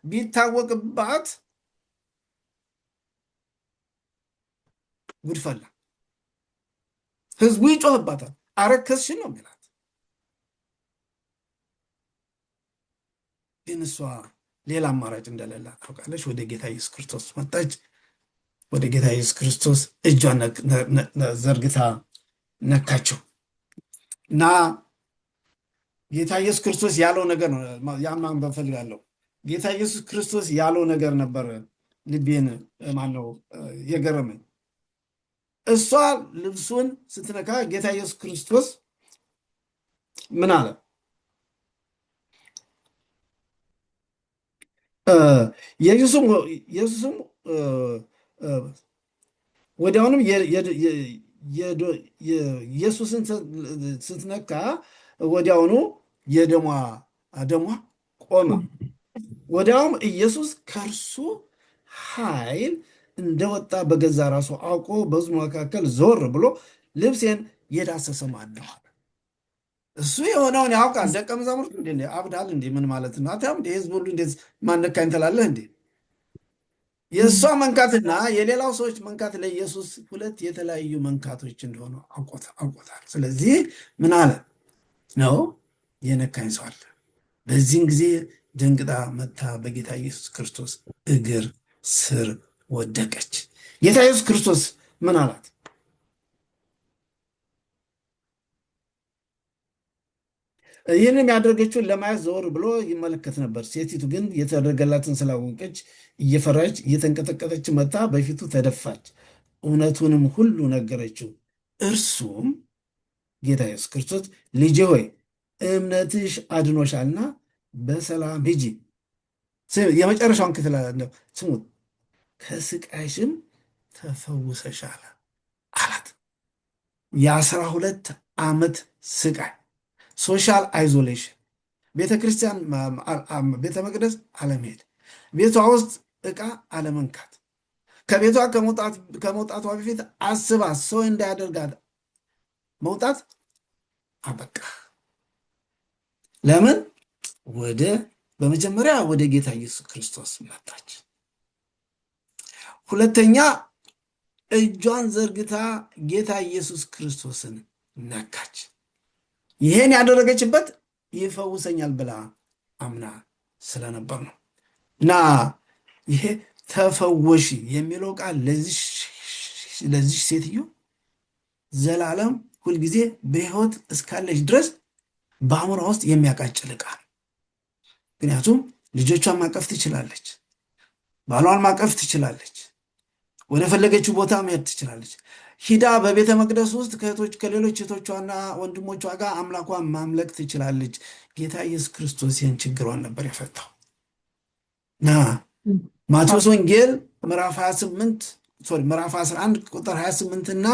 ቢታወቅባት ጉድፈላ፣ ህዝቡ ይጮህባታል። አረከስሽን ነው የሚላት። ግን እሷ ሌላ አማራጭ እንደሌላት ታውቃለች። ወደ ጌታ ኢየሱስ ክርስቶስ መጣች። ወደ ጌታ ኢየሱስ ክርስቶስ እጇን ዘርግታ ነካቸው እና ጌታ ኢየሱስ ክርስቶስ ያለው ነገር ነው። ያማን በፈልጋለሁ ጌታ ኢየሱስ ክርስቶስ ያለው ነገር ነበር ልቤን ማነው የገረመኝ። እሷ ልብሱን ስትነካ ጌታ ኢየሱስ ክርስቶስ ምን አለ? ኢየሱስም ወዲያውንም ኢየሱስን ስትነካ ወዲያውኑ ደሟ ቆመ። ወዲያውም ኢየሱስ ከእርሱ ኃይል እንደወጣ በገዛ ራሱ አውቆ በሕዝቡ መካከል ዞር ብሎ ልብሴን የዳሰሰ ማን ነው? እሱ የሆነውን ያውቃል። ደቀ መዛሙርቱ እንዴ አብዳል እንዴ ምን ማለት ነው? አታም እንዴ ህዝብ ሁሉ እንዴት ማነካኝ ትላለህ እንዴ? የእሷ መንካትና የሌላው ሰዎች መንካት ለኢየሱስ ሁለት የተለያዩ መንካቶች እንደሆኑ አውቆታል። ስለዚህ ምን አለ ነው የነካኝ ሰው አለ። በዚህን ጊዜ ደንግጣ መታ በጌታ ኢየሱስ ክርስቶስ እግር ስር ወደቀች። ጌታ ኢየሱስ ክርስቶስ ምን አላት? ይህንም ያደረገችውን ለማየት ዘወር ብሎ ይመለከት ነበር። ሴቲቱ ግን የተደረገላትን ስላወቀች እየፈራች እየተንቀጠቀጠች መጣ በፊቱ ተደፋች፣ እውነቱንም ሁሉ ነገረችው። እርሱም ጌታ ኢየሱስ ክርስቶስ ልጄ ሆይ እምነትሽ አድኖሻልና በሰላም ሂጂ። የመጨረሻውን ክፍል ስሙት። ከስቃይሽም ተፈውሰሻል አላት። የ12 ዓመት ስቃይ፣ ሶሻል አይዞሌሽን፣ ቤተክርስቲያን ቤተ መቅደስ አለመሄድ፣ ቤቷ ውስጥ ዕቃ አለመንካት፣ ከቤቷ ከመውጣቷ በፊት አስባ ሰው እንዳያደርጋት መውጣት አበቃ። ለምን? በመጀመሪያ ወደ ጌታ ኢየሱስ ክርስቶስ መጣች። ሁለተኛ እጇን ዘርግታ ጌታ ኢየሱስ ክርስቶስን ነካች። ይሄን ያደረገችበት ይፈውሰኛል ብላ አምና ስለነበር ነው። እና ይሄ ተፈወሺ የሚለው ቃል ለዚህ ሴትዮ ዘላለም ሁልጊዜ በሕይወት እስካለች ድረስ በአእምሯ ውስጥ የሚያቃጭል ቃል። ምክንያቱም ልጆቿን ማቀፍ ትችላለች፣ ባሏን ማቀፍ ትችላለች፣ ወደ ፈለገችው ቦታ መሄድ ትችላለች። ሂዳ በቤተ መቅደስ ውስጥ ከሌሎች እህቶቿና ወንድሞቿ ጋር አምላኳን ማምለክ ትችላለች። ጌታ ኢየሱስ ክርስቶስ ይህን ችግሯን ነበር የፈታው። ማቴዎስ ወንጌል ምዕራፍ 11 ቁጥር 28 እና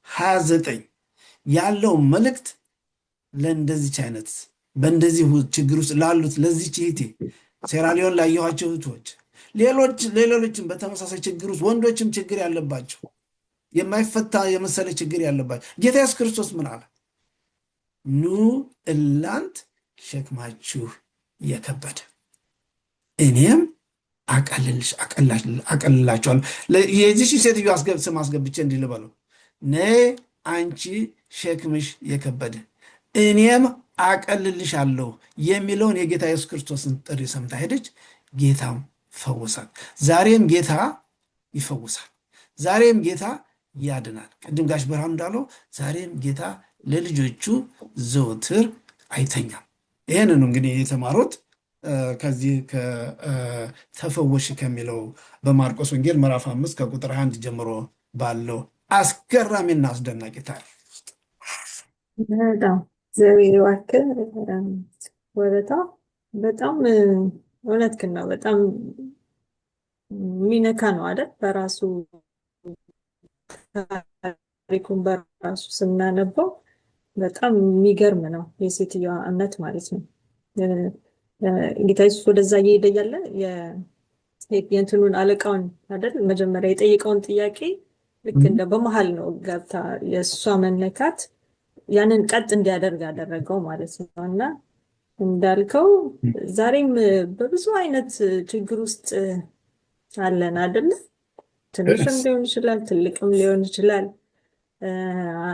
29 ያለው መልእክት ለእንደዚች አይነት በእንደዚህ ችግር ውስጥ ላሉት ለዚች እህቴ ሴራሊዮን ላየኋቸው እህቶች፣ ሌሎችም በተመሳሳይ ችግር ውስጥ ወንዶችም ችግር ያለባቸው የማይፈታ የመሰለ ችግር ያለባቸው ጌታ ኢየሱስ ክርስቶስ ምን አለ? ኑ እናንት ሸክማችሁ የከበደ እኔም አቀልላቸዋለሁ። የዚች ሴትዮ ስም አስገብቼ እንዲህ ልበለው፣ ነይ አንቺ ሸክምሽ የከበደ እኔም አቀልልሻለሁ የሚለውን የጌታ ኢየሱስ ክርስቶስን ጥሪ ሰምታ ሄደች። ጌታም ፈውሳል። ዛሬም ጌታ ይፈውሳል። ዛሬም ጌታ ያድናል። ቅድም ጋሽ ብርሃኑ እንዳለው ዛሬም ጌታ ለልጆቹ ዘወትር አይተኛም። ይህንን እንግዲህ የተማሩት ከዚህ ተፈወሽ ከሚለው በማርቆስ ወንጌል ምዕራፍ 5 ከቁጥር 1 ጀምሮ ባለው አስገራሚና አስደናቂ ታሪክ ውስጥ በጣም እግዚአብሔር እባክህ ወረታ በጣም እውነትህን ነው። በጣም የሚነካ ነው አይደል? በራሱ ታሪኩን በራሱ ስናነበው በጣም የሚገርም ነው። የሴትዮዋ እምነት ማለት ነው። ጌታ ኢየሱስ ወደዛ እየሄደ እያለ የእንትኑን አለቃውን አይደል መጀመሪያ የጠየቀውን ጥያቄ ልክ እንደ በመሀል ነው ገብታ የእሷ መነካት ያንን ቀጥ እንዲያደርግ ያደረገው ማለት ነው። እና እንዳልከው ዛሬም በብዙ አይነት ችግር ውስጥ አለን አይደለ? ትንሽም ሊሆን ይችላል፣ ትልቅም ሊሆን ይችላል።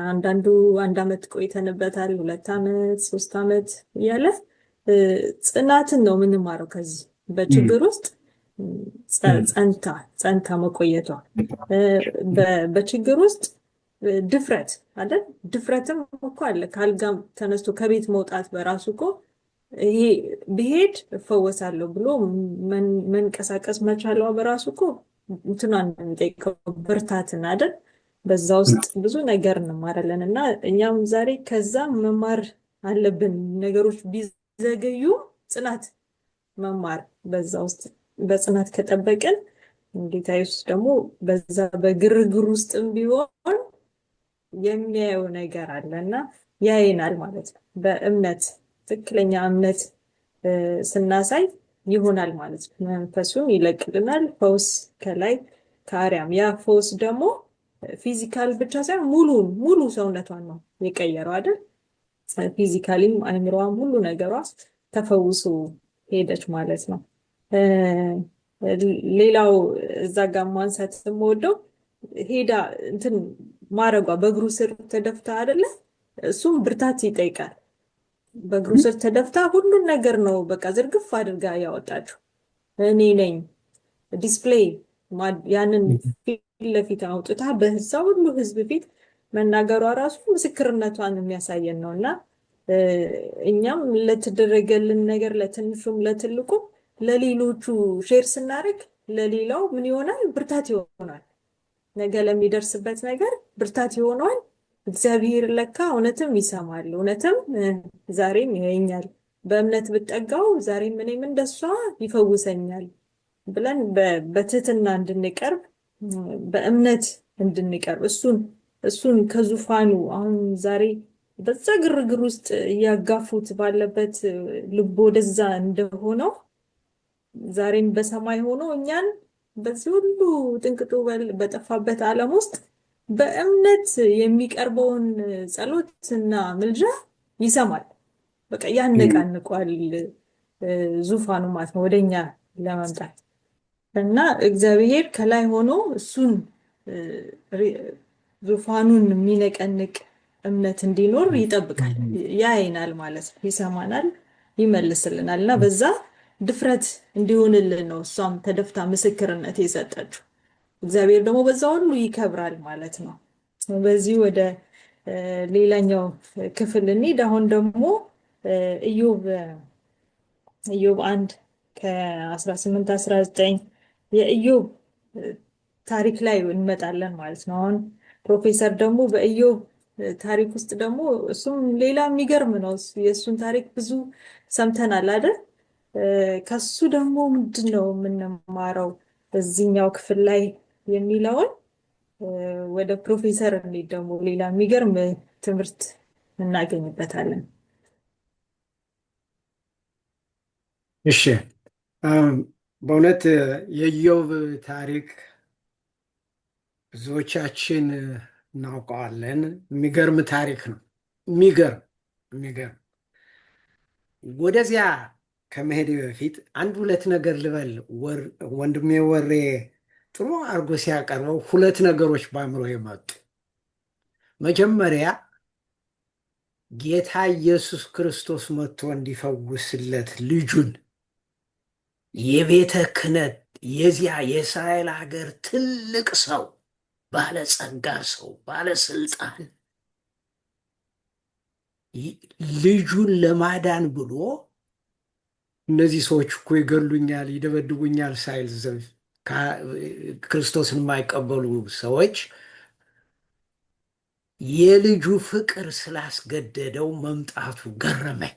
አንዳንዱ 1 ዓመት ቆይተንበታል፣ 2 ዓመት፣ 3 ዓመት እያለ ጽናትን ነው የምንማረው ከዚህ በችግር ውስጥ ጸንታ መቆየቷ በችግር ውስጥ ድፍረት አይደል? ድፍረትም እኮ አለ። ከአልጋም ተነስቶ ከቤት መውጣት በራሱ እኮ ይሄ ብሄድ እፈወሳለሁ ብሎ መንቀሳቀስ መቻሏ በራሱ እኮ እንትኗን የሚጠይቀው ብርታትን አይደል? በዛ ውስጥ ብዙ ነገር እንማራለን እና እኛም ዛሬ ከዛ መማር አለብን። ነገሮች ቢዘገዩ ጽናት መማር በዛ ውስጥ በጽናት ከጠበቅን ጌታ ኢየሱስ ደግሞ በዛ በግርግር ውስጥም ቢሆን የሚያየው ነገር አለ እና ያየናል ማለት ነው። በእምነት ትክክለኛ እምነት ስናሳይ ይሆናል ማለት ነው። መንፈሱን ይለቅልናል። ፈውስ ከላይ ከአርያም ያ ፈውስ ደግሞ ፊዚካል ብቻ ሳይሆን ሙሉ ሰውነቷን ነው የቀየረው አይደል? ፊዚካሊም አይምሮዋም ሁሉ ነገሯ ተፈውሶ ሄደች ማለት ነው። ሌላው እዛ ጋር ማንሳት የምወደው ሄዳ እንትን ማረጓ በእግሩ ስር ተደፍታ አይደለ? እሱም ብርታት ይጠይቃል። በእግሩ ስር ተደፍታ ሁሉን ነገር ነው በቃ ዝርግፍ አድርጋ ያወጣችው። እኔ ነኝ ዲስፕሌይ ያንን ፊት ለፊት አውጥታ በዛ ሁሉ ህዝብ ፊት መናገሯ ራሱ ምስክርነቷን የሚያሳየን ነው እና እኛም ለተደረገልን ነገር ለትንሹም ለትልቁም ለሌሎቹ ሼር ስናደርግ ለሌላው ምን ይሆናል? ብርታት ይሆናል። ነገ ለሚደርስበት ነገር ብርታት ይሆናል። እግዚአብሔር ለካ እውነትም ይሰማል፣ እውነትም ዛሬም ያየኛል፣ በእምነት ብጠጋው ዛሬም እኔም እንደሷ ይፈውሰኛል ብለን በትህትና እንድንቀርብ በእምነት እንድንቀርብ እሱን ከዙፋኑ አሁን ዛሬ በዛ ግርግር ውስጥ እያጋፉት ባለበት ልቦ ወደዛ እንደሆነው ዛሬም በሰማይ ሆኖ እኛን በዚህ ሁሉ ጥንቅጡ በጠፋበት ዓለም ውስጥ በእምነት የሚቀርበውን ጸሎትና ምልጃ ይሰማል። በቃ ያነቃንቋል ዙፋኑ ማለት ነው ወደኛ ለመምጣት እና እግዚአብሔር ከላይ ሆኖ እሱን ዙፋኑን የሚነቀንቅ እምነት እንዲኖር ይጠብቃል፣ ያይናል ማለት ነው፣ ይሰማናል፣ ይመልስልናል እና በዛ ድፍረት እንዲሆንልን ነው እሷም ተደፍታ ምስክርነት የሰጠችው። እግዚአብሔር ደግሞ በዛ ሁሉ ይከብራል ማለት ነው። በዚህ ወደ ሌላኛው ክፍል እንሂድ። አሁን ደግሞ ኢዮብ 1 ከ18-19 የኢዮብ ታሪክ ላይ እንመጣለን ማለት ነው። አሁን ፕሮፌሰር ደግሞ በኢዮብ ታሪክ ውስጥ ደግሞ እሱም ሌላ የሚገርም ነው። የእሱን ታሪክ ብዙ ሰምተናል አይደል? ከሱ ደግሞ ምንድን ነው የምንማረው በዚህኛው ክፍል ላይ የሚለውን ወደ ፕሮፌሰር እንሂድ። ደግሞ ሌላ የሚገርም ትምህርት እናገኝበታለን። እሺ፣ በእውነት የኢዮብ ታሪክ ብዙዎቻችን እናውቀዋለን። የሚገርም ታሪክ ነው። የሚገርም ወደዚያ ከመሄድ በፊት አንድ ሁለት ነገር ልበል። ወንድሜ ወሬ ጥሩ አድርጎ ሲያቀርበው ሁለት ነገሮች በአእምሮ የመጡ መጀመሪያ ጌታ ኢየሱስ ክርስቶስ መጥቶ እንዲፈውስለት ልጁን የቤተ ክህነት የዚያ የእስራኤል ሀገር ትልቅ ሰው፣ ባለጸጋ ሰው፣ ባለስልጣን ልጁን ለማዳን ብሎ እነዚህ ሰዎች እኮ ይገሉኛል፣ ይደበድቡኛል ሳይል ክርስቶስን የማይቀበሉ ሰዎች የልጁ ፍቅር ስላስገደደው መምጣቱ ገረመኝ።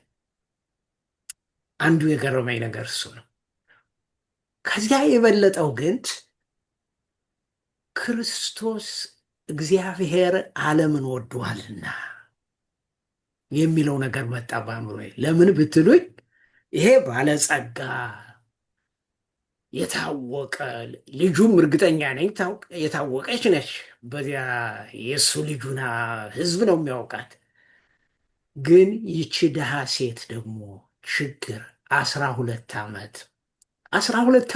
አንዱ የገረመኝ ነገር እሱ ነው። ከዚያ የበለጠው ግን ክርስቶስ እግዚአብሔር ዓለምን ወዷልና የሚለው ነገር መጣ በአእምሮዬ። ለምን ብትሉኝ ይሄ ባለጸጋ የታወቀ ልጁም እርግጠኛ ነኝ የታወቀች ነች። በዚያ የእሱ ልጁና ህዝብ ነው የሚያውቃት። ግን ይቺ ድሃ ሴት ደግሞ ችግር 12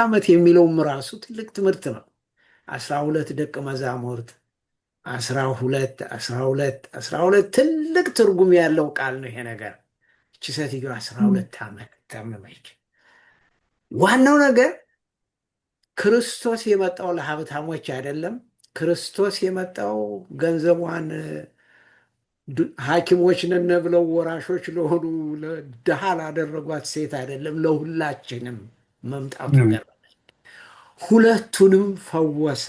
ዓመት የሚለውም ራሱ ትልቅ ትምህርት ነው። 12 ደቀ መዛሙርት 12 ትልቅ ትርጉም ያለው ቃል ነው ይሄ ነገር። እቺ ሴትዮ 12 ዓመት ታመመች። ዋናው ነገር ክርስቶስ የመጣው ለሀብታሞች አይደለም። ክርስቶስ የመጣው ገንዘቧን ሐኪሞች ነን ብለው ወራሾች ለሆኑ ድሃ ላደረጓት ሴት አይደለም፣ ለሁላችንም መምጣቱ ገረመኝ። ሁለቱንም ፈወሰ።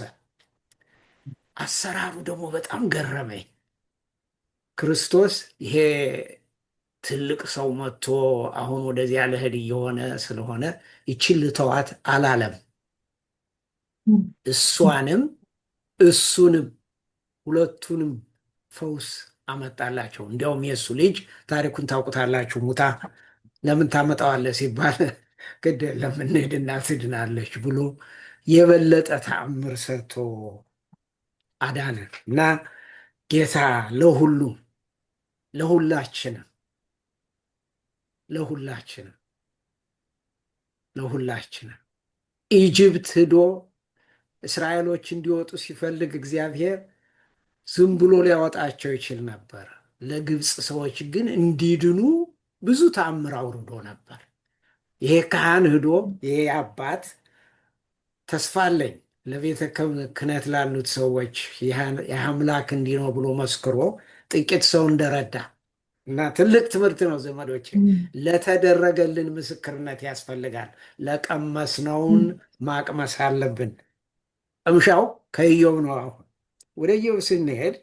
አሰራሩ ደግሞ በጣም ገረመኝ። ክርስቶስ ይሄ ትልቅ ሰው መጥቶ አሁን ወደዚያ ልሄድ እየሆነ ስለሆነ ይችን ልተዋት አላለም። እሷንም እሱንም ሁለቱንም ፈውስ አመጣላቸው። እንዲያውም የእሱ ልጅ ታሪኩን ታውቁታላችሁ። ሙታ ለምን ታመጣዋለህ ሲባል ግድ የለም እንሂድና ትድናለች ብሎ የበለጠ ተአምር ሰርቶ አዳነን እና ጌታ ለሁሉም ለሁላችንም ኢጅፕት ሂዶ እስራኤሎች እንዲወጡ ሲፈልግ እግዚአብሔር ዝም ብሎ ሊያወጣቸው ይችል ነበር። ለግብፅ ሰዎች ግን እንዲድኑ ብዙ ተአምር አውርዶ ነበር። ይሄ ካህን ሂዶ ይሄ አባት ተስፋ አለኝ ለቤተ ክህነት ላሉት ሰዎች የአምላክ እንዲህ ነው ብሎ መስክሮ ጥቂት ሰው እንደረዳ እና ትልቅ ትምህርት ነው ዘመዶች። ለተደረገልን ምስክርነት ያስፈልጋል። ለቀመስነውን ማቅመስ አለብን። ቅምሻው ከኢዮብ ነው። አሁን ወደ ኢዮብ ስንሄድ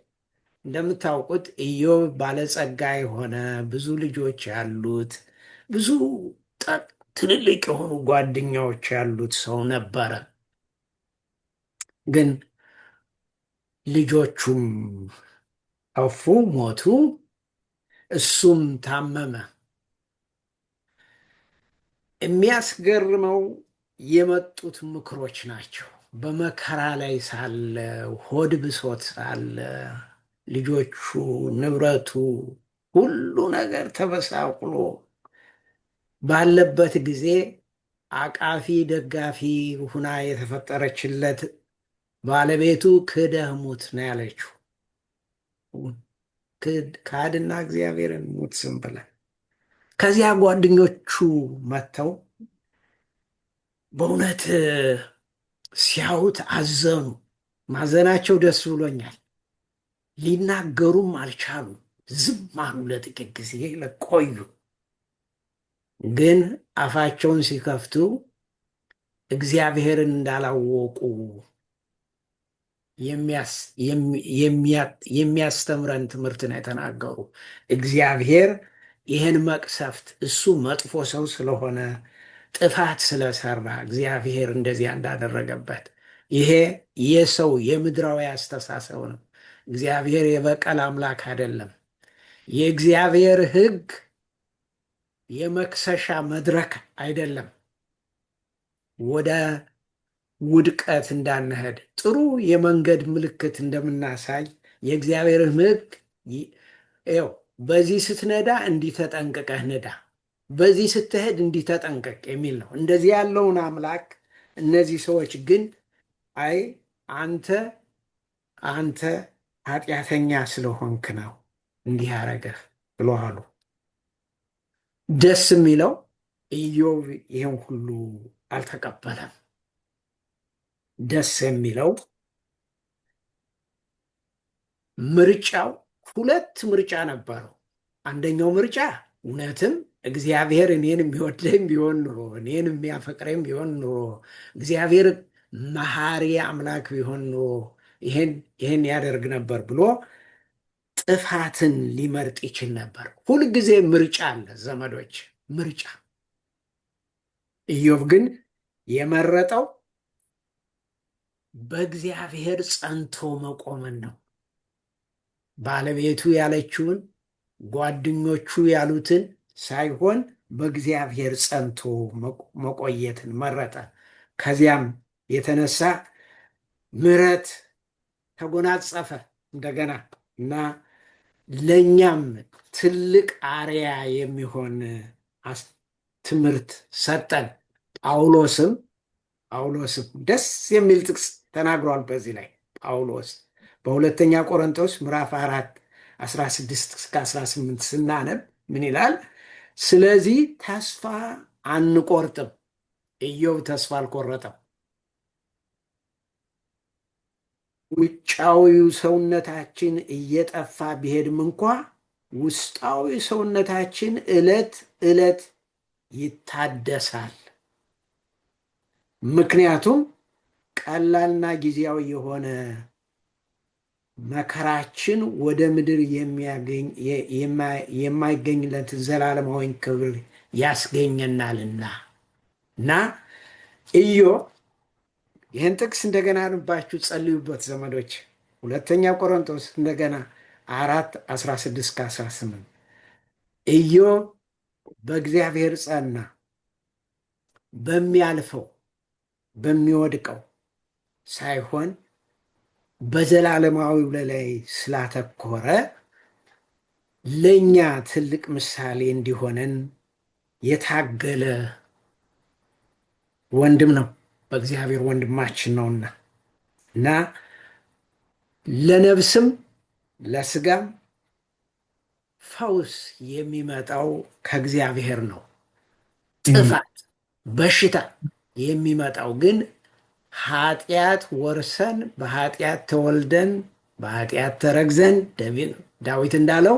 እንደምታውቁት ኢዮብ ባለጸጋ የሆነ ብዙ ልጆች ያሉት ብዙ ትልልቅ የሆኑ ጓደኛዎች ያሉት ሰው ነበረ። ግን ልጆቹም ጠፉ፣ ሞቱ። እሱም ታመመ። የሚያስገርመው የመጡት ምክሮች ናቸው። በመከራ ላይ ሳለ፣ ሆድ ብሶት ሳለ፣ ልጆቹ፣ ንብረቱ፣ ሁሉ ነገር ተበሳቅሎ ባለበት ጊዜ አቃፊ ደጋፊ ሁና የተፈጠረችለት ባለቤቱ ክደህ ሙት ነው ያለችው። ካድና እግዚአብሔርን ሙት ዝም ብለህ። ከዚያ ጓደኞቹ መጥተው በእውነት ሲያዩት አዘኑ። ማዘናቸው ደስ ብሎኛል። ሊናገሩም አልቻሉም። ዝም አሉ። ለጥቂት ጊዜ ቆዩ። ግን አፋቸውን ሲከፍቱ እግዚአብሔርን እንዳላወቁ የሚያስተምረን ትምህርት ነው የተናገሩ። እግዚአብሔር ይህን መቅሰፍት እሱ መጥፎ ሰው ስለሆነ ጥፋት ስለሰራ እግዚአብሔር እንደዚያ እንዳደረገበት፣ ይሄ የሰው የምድራዊ አስተሳሰብ ነው። እግዚአብሔር የበቀል አምላክ አይደለም። የእግዚአብሔር ሕግ የመክሰሻ መድረክ አይደለም። ወደ ውድቀት እንዳንሄድ ጥሩ የመንገድ ምልክት እንደምናሳይ የእግዚአብሔር ሕግ ይኸው፣ በዚህ ስትነዳ እንዲህ ተጠንቅቀህ ንዳ፣ በዚህ ስትሄድ እንዲህ ተጠንቀቅ የሚል ነው። እንደዚህ ያለውን አምላክ እነዚህ ሰዎች ግን አይ አንተ አንተ ኃጢአተኛ ስለሆንክ ነው እንዲህ ያረገህ ብሎ አሉ። ደስ የሚለው ኢዮብ ይህን ሁሉ አልተቀበለም። ደስ የሚለው ምርጫው ሁለት ምርጫ ነበረው። አንደኛው ምርጫ እውነትም እግዚአብሔር እኔን የሚወደኝ ቢሆን ኑሮ እኔን የሚያፈቅረኝ ቢሆን ኑሮ እግዚአብሔር መሐሪ አምላክ ቢሆን ኑሮ ይህን ያደርግ ነበር ብሎ ጥፋትን ሊመርጥ ይችል ነበር። ሁልጊዜ ምርጫ አለ ዘመዶች፣ ምርጫ። ኢዮብ ግን የመረጠው በእግዚአብሔር ጸንቶ መቆምን ነው። ባለቤቱ ያለችውን ጓደኞቹ ያሉትን ሳይሆን በእግዚአብሔር ጸንቶ መቆየትን መረጠ። ከዚያም የተነሳ ምሕረት ተጎናጸፈ እንደገና እና ለእኛም ትልቅ አርያ የሚሆን ትምህርት ሰጠን። ጳውሎስም ደስ የሚል ጥቅስ ተናግሯል። በዚህ ላይ ጳውሎስ በሁለተኛ ቆሮንቶስ ምዕራፍ 4 16-18 ስናነብ ምን ይላል? ስለዚህ ተስፋ አንቆርጥም። ኢዮብ ተስፋ አልቆረጠም። ውጫዊው ሰውነታችን እየጠፋ ቢሄድም እንኳ ውስጣዊ ሰውነታችን ዕለት ዕለት ይታደሳል። ምክንያቱም ቀላልና ጊዜያዊ የሆነ መከራችን ወደ ምድር የማይገኝለትን ዘላለማዊ ክብር ያስገኘናልና። እና ኢዮብ ይህን ጥቅስ እንደገና አንባችሁ ጸልዩበት ዘመዶች። ሁለተኛ ቆሮንቶስ እንደገና 4:16-18 ኢዮብ በእግዚአብሔር ጸና፣ በሚያልፈው በሚወድቀው ሳይሆን በዘላለማዊው ላይ ስላተኮረ ለእኛ ትልቅ ምሳሌ እንዲሆነን የታገለ ወንድም ነው። በእግዚአብሔር ወንድማችን ነውና እና ለነፍስም ለስጋም ፈውስ የሚመጣው ከእግዚአብሔር ነው። ጥፋት፣ በሽታ የሚመጣው ግን ኃጢአት ወርሰን በኃጢአት ተወልደን በኃጢአት ተረግዘን ዳዊት እንዳለው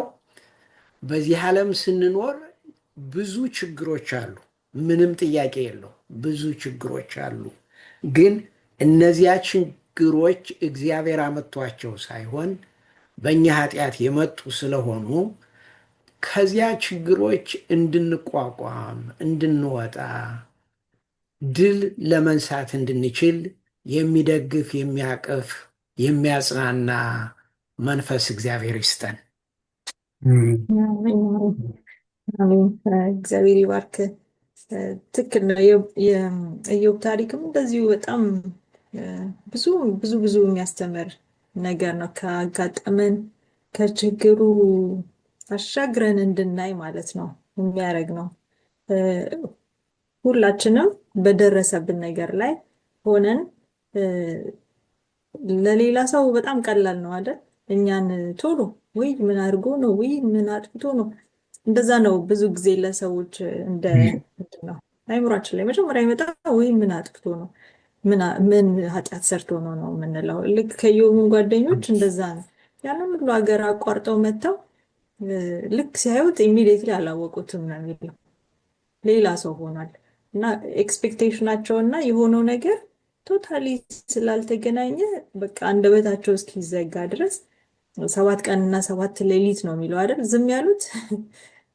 በዚህ ዓለም ስንኖር ብዙ ችግሮች አሉ። ምንም ጥያቄ የለው፣ ብዙ ችግሮች አሉ። ግን እነዚያ ችግሮች እግዚአብሔር አመጧቸው ሳይሆን በእኛ ኃጢአት የመጡ ስለሆኑ ከዚያ ችግሮች እንድንቋቋም፣ እንድንወጣ፣ ድል ለመንሳት እንድንችል የሚደግፍ፣ የሚያቅፍ፣ የሚያጽናና መንፈስ እግዚአብሔር ይስጠን። እግዚአብሔር ይባርክ። ትክክል ነው። የኢዮብ ታሪክም እንደዚሁ በጣም ብዙ ብዙ ብዙ የሚያስተምር ነገር ነው። ካጋጠመን ከችግሩ አሻግረን እንድናይ ማለት ነው የሚያደርግ ነው። ሁላችንም በደረሰብን ነገር ላይ ሆነን ለሌላ ሰው በጣም ቀላል ነው አይደል? እኛን ቶሎ ወይ ምን አድርጎ ነው ወይ ምን አጥፍቶ ነው፣ እንደዛ ነው ብዙ ጊዜ ለሰዎች እንደ ምንድን ነው አይምሯችን ላይ መጀመሪያ ይመጣ ወይ ምን አጥፍቶ ነው ምን ኃጢአት ሰርቶ ነው የምንለው። ልክ ከኢዮብም ጓደኞች እንደዛ ነው። ያንን ሁሉ ሀገር አቋርጠው መጥተው ልክ ሲያዩት ኢሚዲየትሊ አላወቁትም ነው የሚለው፣ ሌላ ሰው ሆኗል። እና ኤክስፔክቴሽናቸው እና የሆነው ነገር ቶታሊ ስላልተገናኘ በቃ አንደበታቸው እስኪዘጋ ድረስ 7 ቀንና 7 ሌሊት ነው የሚለው አይደል ዝም ያሉት።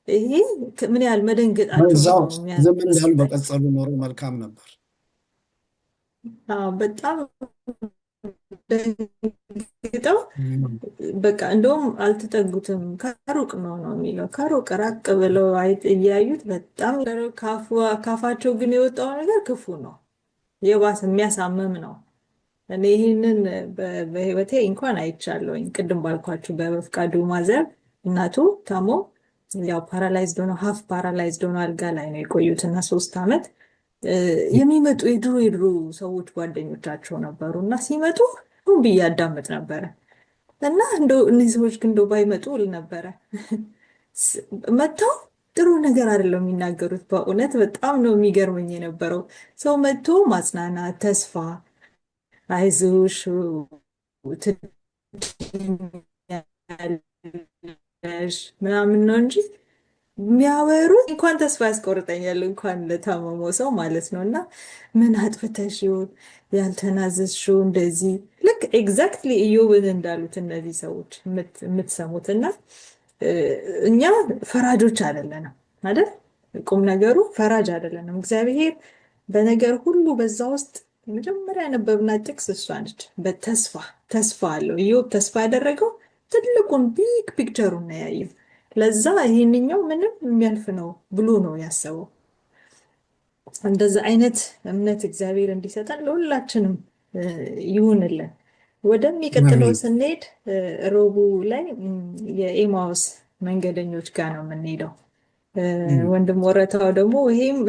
ይሄ ምን ያህል መደንገጣቸው በዛው ነው ዝም እንዳሉ በቀጸሉ ኖሮ መልካም ነበር። በጣም ደንግጠው በቃ እንደውም አልተጠጉትም፣ ከሩቅ ነው የሚለው። ከሩቅ ራቅ ብለው እያዩት በጣም ካፋቸው ግን የወጣው ነገር ክፉ ነው፣ የባሰ የሚያሳምም ነው። እኔ ይህንን በህይወቴ እንኳን አይቻለሁኝ። ቅድም ባልኳችሁ በፍቃዱ ማዘር እናቱ ታሞ ያው ፓራላይዝድ ሆነው ሀፍ ፓራላይዝድ ሆነው አልጋ ላይ ነው የቆዩት እና 3 ዓመት የሚመጡ የድሮ ሰዎች ጓደኞቻቸው ነበሩ እና ሲመጡ ሁን ብዬ አዳምጥ ነበረ እና እንደው እነዚህ ሰዎች ግን እንደው ባይመጡ ል ነበረ መጥተው ጥሩ ነገር አይደለም የሚናገሩት። በእውነት በጣም ነው የሚገርመኝ የነበረው ሰው መጥቶ ማጽናናት፣ ተስፋ፣ አይዞሽ ትድኛለሽ ምናምን ነው እንጂ የሚያወሩት እንኳን ተስፋ ያስቆርጠኛል፣ እንኳን ለታመመው ሰው ማለት ነው። እና ምን አጥፍተሽው ያልተናዘዝሽው እንደዚህ ልክ ኤግዛክትሊ ኢዮብን እንዳሉት እነዚህ ሰዎች የምትሰሙት እና እኛ ፈራጆች አይደለንም አይደል? ቁም ነገሩ ፈራጅ አይደለንም። እግዚአብሔር በነገር ሁሉ በዛ ውስጥ የመጀመሪያ ያነበብናት ጥቅስ እሷ ነች። ተስፋ አለው። ኢዮብ ተስፋ ያደረገው ትልቁን ቢግ ፒክቸሩን ነው ያየው። ለዛ ይሄንኛው ምንም የሚያልፍ ነው ብሎ ነው ያሰበው። እንደዛ አይነት እምነት እግዚአብሔር እንዲሰጠን ለሁላችንም ይሁንልን። ወደሚቀጥለው ስንሄድ ረቡዕ ላይ የኤማውስ መንገደኞች ጋር ነው የምንሄደው። ወንድም ወረታው ደግሞ ይሄም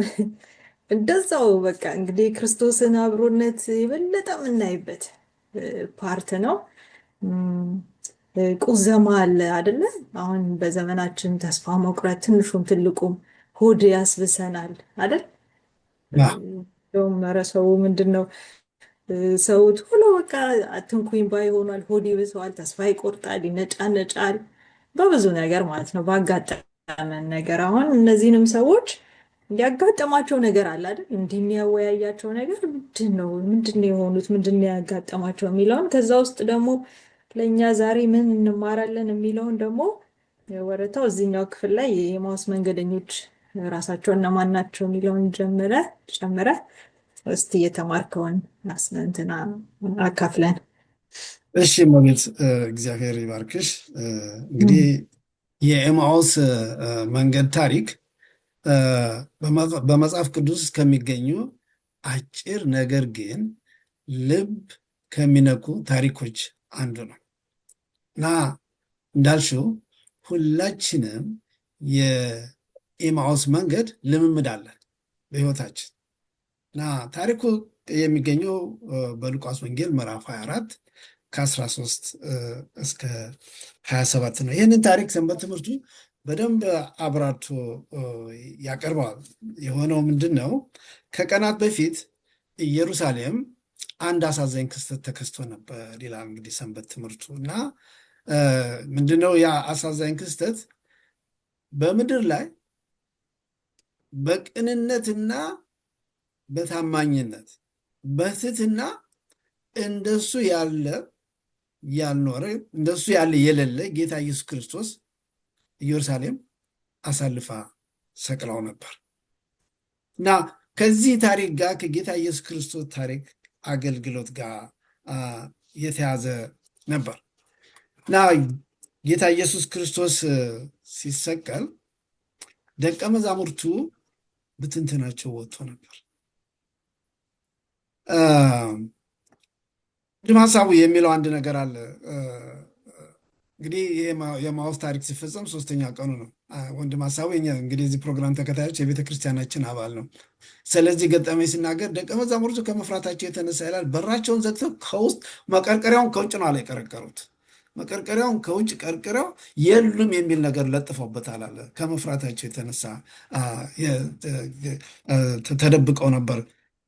እንደዛው በቃ እንግዲህ ክርስቶስን አብሮነት የበለጠ የምናይበት ፓርት ነው። ቁዘማ አለ አይደለ? አሁን በዘመናችን ተስፋ መቁረጥ ትንሹም ትልቁም ሆድ ያስብሰናል አይደል? እንደውም ኧረ ሰው ምንድን ነው ሰው ቶሎ በቃ አትንኩኝ ባይ ሆኗል። ሆድ ይብሰዋል፣ ተስፋ ይቆርጣል፣ ይነጫነጫል በብዙ ነገር ማለት ነው። ባጋጠመን ነገር አሁን እነዚህንም ሰዎች ያጋጠማቸው ነገር አለ አይደል? እንዲህ የሚያወያያቸው ነገር ምንድን ነው የሆኑት? ምንድን ነው ያጋጠማቸው የሚለውን ከዛ ውስጥ ደግሞ ለእኛ ዛሬ ምን እንማራለን የሚለውን ደግሞ ወረታው እዚህኛው ክፍል ላይ የኤማውስ መንገደኞች ራሳቸው እነማን ናቸው የሚለውን ጨምረ እስቲ የተማርከውን እንትና አካፍለን። እሺ እመቤት እግዚአብሔር ይባርክሽ። እንግዲህ የኤማውስ መንገድ ታሪክ በመጽሐፍ ቅዱስ ከሚገኙ አጭር ነገር ግን ልብ ከሚነኩ ታሪኮች አንዱ ነው እና እንዳልሽው ሁላችንም የኤማውስ መንገድ ልምምድ አለን በሕይወታችን እና ታሪኩ የሚገኘው በሉቃስ ወንጌል ምዕራፍ 24 ከ13 እስከ 27 ነው። ይህንን ታሪክ ሰንበት ትምህርቱ በደንብ አብራርቶ ያቀርበዋል። የሆነው ምንድን ነው? ከቀናት በፊት ኢየሩሳሌም አንድ አሳዛኝ ክስተት ተከስቶ ነበር ይላል እንግዲህ ሰንበት ትምህርቱ እና ምንድነው ያ አሳዛኝ ክስተት? በምድር ላይ በቅንነትና በታማኝነት በትህትና እንደሱ ያለ ያልኖረ እንደሱ ያለ የሌለ ጌታ ኢየሱስ ክርስቶስ ኢየሩሳሌም አሳልፋ ሰቅላው ነበር እና ከዚህ ታሪክ ጋር ከጌታ ኢየሱስ ክርስቶስ ታሪክ አገልግሎት ጋር የተያዘ ነበር እና ጌታ ኢየሱስ ክርስቶስ ሲሰቀል ደቀ መዛሙርቱ ብትንትናቸው ወጥቶ ነበር። ወንድም ሀሳቡ የሚለው አንድ ነገር አለ። እንግዲህ የኤማውስ ታሪክ ሲፈጸም 3ኛ ቀኑ ነው። ወንድም ሀሳቡ እንግዲህ እዚህ ፕሮግራም ተከታዮች የቤተ ክርስቲያናችን አባል ነው። ስለዚህ ገጠመኝ ሲናገር ደቀ መዛሙርቱ ከመፍራታቸው የተነሳ ይላል በራቸውን ዘግተው ከውስጥ መቀርቀሪያውን ከውጭ ነው አለ የቀረቀሩት። መቀርቀሪያውን ከውጭ ቀርቅረው የሉም የሚል ነገር ለጥፈውበታል አለ። ከመፍራታቸው የተነሳ ተደብቀው ነበር።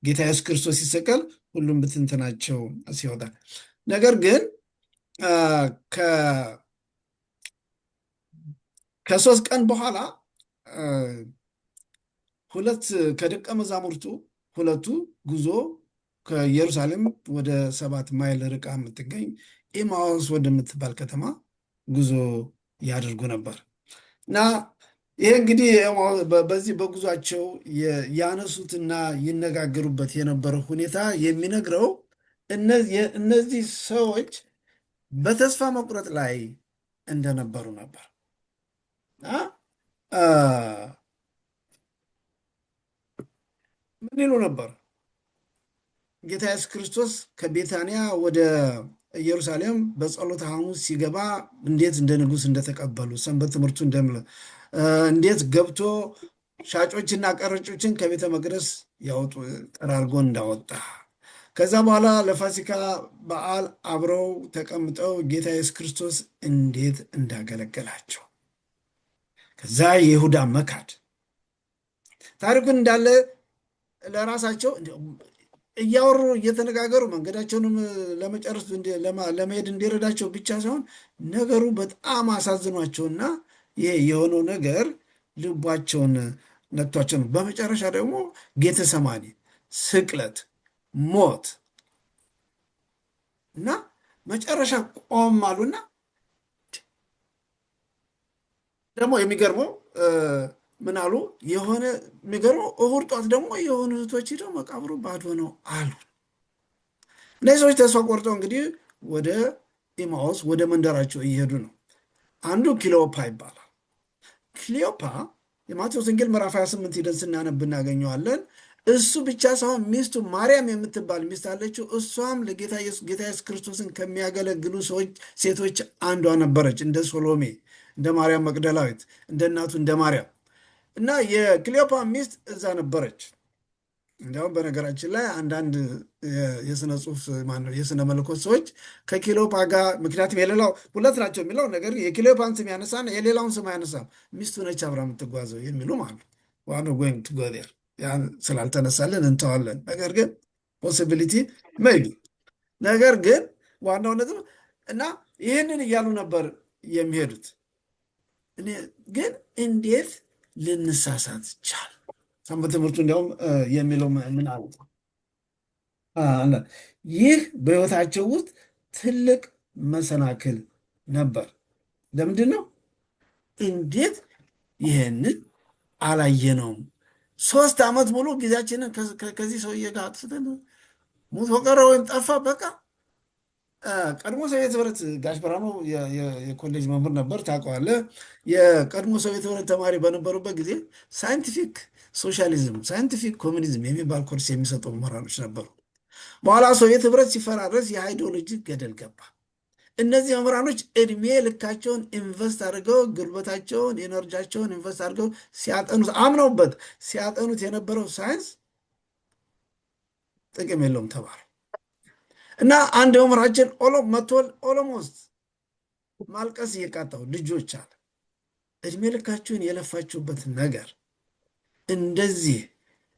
ጌታ ኢየሱስ ክርስቶስ ሲሰቀል ሁሉም ብትንትናቸው ሲወጣ፣ ነገር ግን ከ3 ቀን በኋላ ከደቀ መዛሙርቱ ሁለቱ ጉዞ ከኢየሩሳሌም ወደ 7 ማይል ርቃ የምትገኝ ኤማውስ ወደምትባል ከተማ ጉዞ ያደርጉ ነበር እና ይሄ እንግዲህ በዚህ በጉዟቸው ያነሱትና ይነጋገሩበት የነበረው ሁኔታ የሚነግረው እነዚህ ሰዎች በተስፋ መቁረጥ ላይ እንደነበሩ ነበር። ምን ይሉ ነበር? ጌታ ኢየሱስ ክርስቶስ ከቤታንያ ወደ ኢየሩሳሌም በጸሎተ ሐሙስ ሲገባ እንዴት እንደ ንጉሥ እንደተቀበሉ ሰንበት ትምህርቱ እንዴት ገብቶ ሻጮችና ቀራጮችን ከቤተ መቅደስ ያወጡ ጠራርጎ እንዳወጣ ከዛ በኋላ ለፋሲካ በዓል አብረው ተቀምጠው ጌታ ኢየሱስ ክርስቶስ እንዴት እንዳገለገላቸው ከዛ የይሁዳ መካድ ታሪኩን እንዳለ ለራሳቸው እያወሩ እየተነጋገሩ መንገዳቸውንም ለመጨረስ ለመሄድ እንዲረዳቸው ብቻ ሳይሆን ነገሩ በጣም አሳዝኗቸውና ይሄ የሆነው ነገር ልባቸውን ነክቷቸው ነው። በመጨረሻ ደግሞ ጌተሰማኒ፣ ስቅለት፣ ሞት እና መጨረሻ ቆም አሉና ደግሞ የሚገርመው ምን አሉ? የሆነ የሚገርመው እሑድ ጧት ደግሞ የሆኑ እህቶች ሄደው መቃብሩ ባዶ ነው አሉ። እነዚህ ሰዎች ተስፋ ቆርጠው እንግዲህ ወደ ኢማውስ ወደ መንደራቸው እየሄዱ ነው። አንዱ ክሊዮፓ ይባላል። ክሊዮፓ የማቴዎስ ወንጌል ምዕራፍ 28 ሂደን ስናነብ እናገኘዋለን። እሱ ብቻ ሳይሆን ሚስቱ ማርያም የምትባል ሚስት አለችው። እሷም ለጌታ ኢየሱስ ክርስቶስን ከሚያገለግሉ ሴቶች አንዷ ነበረች። እንደ ሶሎሜ፣ እንደ ማርያም መቅደላዊት፣ እንደ እናቱ እንደ ማርያም እና የክሊዮፓ ሚስት እዛ ነበረች። እንዲያውም በነገራችን ላይ አንዳንድ የስነ ጽሁፍ የስነ መለኮት ሰዎች ከክሊዮፓ ጋር ምክንያቱም የሌላው ሁለት ናቸው የሚለው ነገር የክሊዮፓን ስም ያነሳና የሌላውን ስም አያነሳም፣ ሚስቱ ነች አብራ የምትጓዘው የሚሉም አሉ። ዋኖ ጎይንግ ቱ ጎ ዜር ያን ስላልተነሳልን እንተዋለን። ነገር ግን ፖሲቢሊቲ ሜይ ቢ ነገር ግን ዋናው ነጥብ እና ይህንን እያሉ ነበር የሚሄዱት። ግን እንዴት ልንሳሳት ቻል? ሰንበት ትምህርቱ እንዲያውም የሚለው ምን አለ? ይህ በሕይወታቸው ውስጥ ትልቅ መሰናክል ነበር። ለምንድን ነው? እንዴት ይህንን አላየነውም? 3 ዓመት ሙሉ ጊዜያችንን ከዚህ ሰውዬ ጋር አጥፍተን ሙቶ ቀረ ወይም ጠፋ በቃ። ቀድሞ ሶቪየት ህብረት ጋሽ ብርሃኑ የኮሌጅ መምህር ነበር፣ ታውቀዋለህ። የቀድሞ ሶቪየት ህብረት ተማሪ በነበሩበት ጊዜ ሳይንቲፊክ ሶሻሊዝም፣ ሳይንቲፊክ ኮሚኒዝም የሚባል ኮርስ የሚሰጡ መምህራኖች ነበሩ። በኋላ ሶቪየት ህብረት ሲፈራረስ የአይዲዮሎጂ ገደል ገባ። እነዚህ መምህራኖች እድሜ ልካቸውን ኢንቨስት አድርገው ጉልበታቸውን ኤነርጂያቸውን ኢንቨስት አድርገው ሲያጠኑት አምነውበት ሲያጠኑት የነበረው ሳይንስ ጥቅም የለውም ተባለ እና አንድ መምህራችን ኦሎሞስት ማልቀስ እየቃጣው ልጆች አለ እድሜ ልካችሁን የለፋችሁበት ነገር እንደዚህ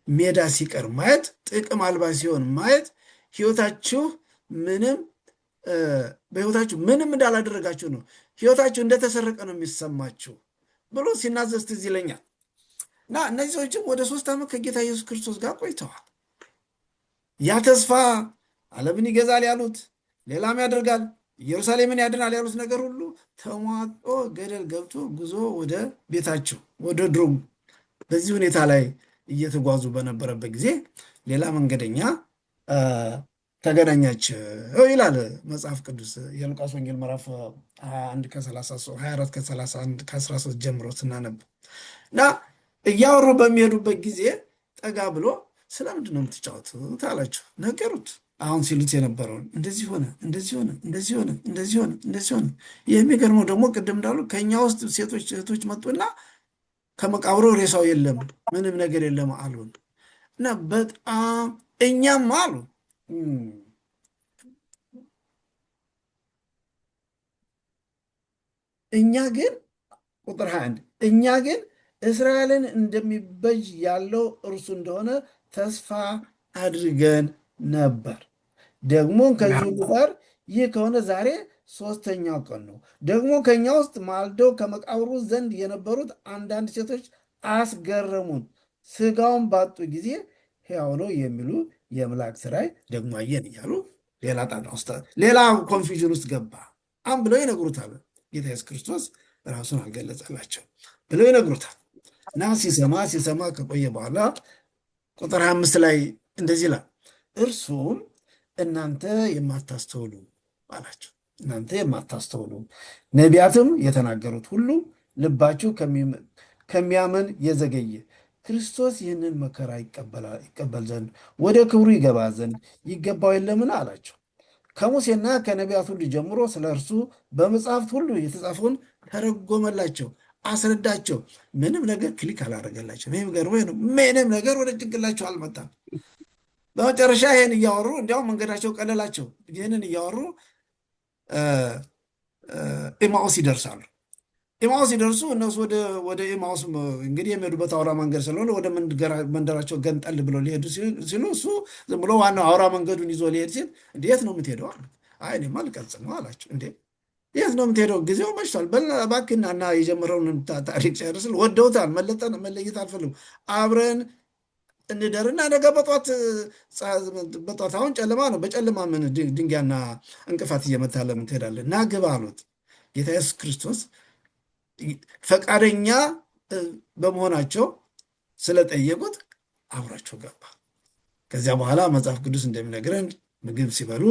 ሜዳ ሲቀር ማየት፣ ጥቅም አልባ ሲሆን ማየት ህይወታችሁ በህይወታችሁ ምንም እንዳላደረጋችሁ ነው፣ ህይወታችሁ እንደተሰረቀ ነው የሚሰማችሁ ብሎ ሲናዘዝ ትዝ ይለኛል። እና እነዚህ ሰዎችም ወደ 3 ዓመት ከጌታ ኢየሱስ ክርስቶስ ጋር ቆይተዋል። ያ ተስፋ ዓለምን ይገዛል ያሉት፣ ሌላም ያደርጋል፣ ኢየሩሳሌምን ያድናል ያሉት ነገር ሁሉ ተሟጦ ገደል ገብቶ ጉዞ ወደ ቤታቸው ወደ ድሮ በዚህ ሁኔታ ላይ እየተጓዙ በነበረበት ጊዜ ሌላ መንገደኛ ተገናኛቸው ይላል መጽሐፍ ቅዱስ። የሉቃስ ወንጌል ምዕራፍ 21 24 ከ31 ከ13 ጀምሮ ስናነብ እና እያወሩ በሚሄዱበት ጊዜ ጠጋ ብሎ ስለምንድን ነው የምትጫወቱት አላቸው። ነገሩት። አሁን ሲሉት የነበረውን እንደዚህ ሆነ፣ እንደዚህ ሆነ፣ እንደዚህ ሆነ፣ እንደዚህ ሆነ፣ እንደዚህ ሆነ። የሚገርመው ደግሞ ቅድም እንዳሉ ከኛ ውስጥ ሴቶች እህቶች መጡና ከመቃብሩ ሬሳው የለም ምንም ነገር የለም አሉን እና በጣም እኛም አሉ እኛ ግን ቁጥር 21 እኛ ግን እስራኤልን እንደሚበጅ ያለው እርሱ እንደሆነ ተስፋ አድርገን ነበር። ደግሞ ከዚህ ሁሉ ጋር ይህ ከሆነ ዛሬ 3ኛው ቀን ነው። ደግሞ ከኛ ውስጥ ማልደው ከመቃብሩ ዘንድ የነበሩት አንዳንድ ሴቶች አስገረሙን። ስጋውን ባጡ ጊዜ ሕያው ነው የሚሉ የመላእክት ራእይ ደግሞ አየን እያሉ ሌላ ጣጣ ውስጥ ሌላ ኮንፊውዥን ውስጥ ገባ ብለው ይነግሩታል። ጌታ ኢየሱስ ክርስቶስ ራሱን አልገለጸላቸው ብለው ይነግሩታል። እና ሲሰማ ከቆየ በኋላ ቁጥር 25 ላይ እንደዚህ ይላል፣ እርሱም እናንተ የማታስተውሉ አላቸው። እናንተ የማታስተውሉ ነቢያትም የተናገሩት ሁሉ ልባችሁ ከሚያምን የዘገየ ክርስቶስ ይህንን መከራ ይቀበል ዘንድ ወደ ክብሩ ይገባ ዘንድ ይገባው የለምን አላቸው። ከሙሴና ከነቢያት ሁሉ ጀምሮ ስለ እርሱ በመጽሐፍት ሁሉ የተጻፈውን ተረጎመላቸው፣ አስረዳቸው። ምንም ነገር ክሊክ አላደረገላቸው። ይህ ገርሞኝ ነው። ምንም ነገር ወደ ጭንቅላቸው አልመጣም። በመጨረሻ ይህን እያወሩ እንዲያውም መንገዳቸው ቀለላቸው። ይህንን እያወሩ ኤማኦስ ይደርሳሉ። ኤማኦስ ሲደርሱ እነሱ ወደ ኤማኦስ እንግዲህ የሚሄዱበት አውራ መንገድ ስለሆነ ወደ መንደራቸው ገንጠል ብለው ሊሄዱ ሲሉ እሱ ዝም ብሎ ዋናው አውራ መንገዱን ይዞ ሊሄድ ሲል እንዴት ነው የምትሄደው አሉ። አይ እኔማ ልቀርጽ ነው አላቸው። እንዴ የት ነው የምትሄደው? ጊዜው መሽቷል። እባክህና እና የጀመረውን ታሪክ ጨርስል። ወደውታል። መለየት አልፈልግም። አብረን እንደርና ነገ በጧት አሁን ጨለማ ነው። በጨለማ ምን ድንጋይና እንቅፋት እየመታ ለምን ትሄዳለህ? ና ግባ አሉት። ጌታ ኢየሱስ ክርስቶስ ፈቃደኛ በመሆናቸው ስለጠየቁት አብሯቸው ገባ። ከዚያ በኋላ መጽሐፍ ቅዱስ እንደሚነግረን ምግብ ሲበሉ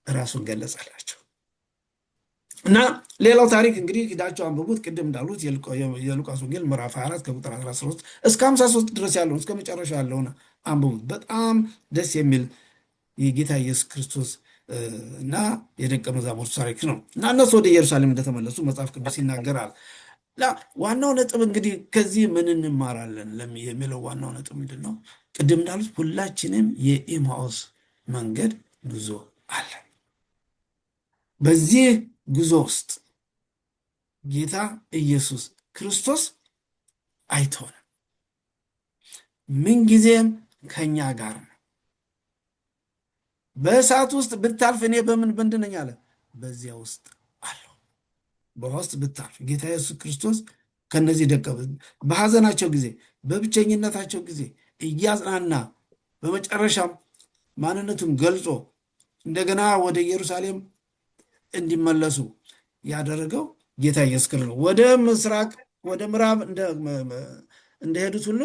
ራሱን ገለጸላቸው እና ሌላው ታሪክ እንግዲህ ሂዳቸው አንብቡት። ቅድም እንዳሉት የሉቃስ ወንጌል ምዕራፍ 24 ከቁጥር 13 እስከ 53 ድረስ ያለውን እስከ መጨረሻ ያለውን አንብቡት። በጣም ደስ የሚል የጌታ ኢየሱስ ክርስቶስ እና የደቀ መዛሙርቱ ታሪክ ነው እና እነሱ ወደ ኢየሩሳሌም እንደተመለሱ መጽሐፍ ቅዱስ ይናገራል። ዋናው ነጥብ እንግዲህ ከዚህ ምን እንማራለን የሚለው ዋናው ነጥብ ምንድን ነው? ቅድም እንዳሉት ሁላችንም የኤማኦስ መንገድ ጉዞ አለ። በዚህ ጉዞ ውስጥ ጌታ ኢየሱስ ክርስቶስ አይተውንም፣ ምንጊዜም ከኛ ጋር ነው። በእሳት ውስጥ ብታልፍ እኔ በምን ነኝ አለ? በዚያ ውስጥ አለው። በውስጥ ብታልፍ ጌታ ኢየሱስ ክርስቶስ ከነዚህ በሐዘናቸው ጊዜ፣ በብቸኝነታቸው ጊዜ እያጽናና በመጨረሻም ማንነቱን ገልጾ እንደገና ወደ ኢየሩሳሌም እንዲመለሱ ያደረገው ጌታ ኢየሱስ ክርስቶስ ወደ ምስራቅ ወደ ምዕራብ እንደሄዱት ሁሉ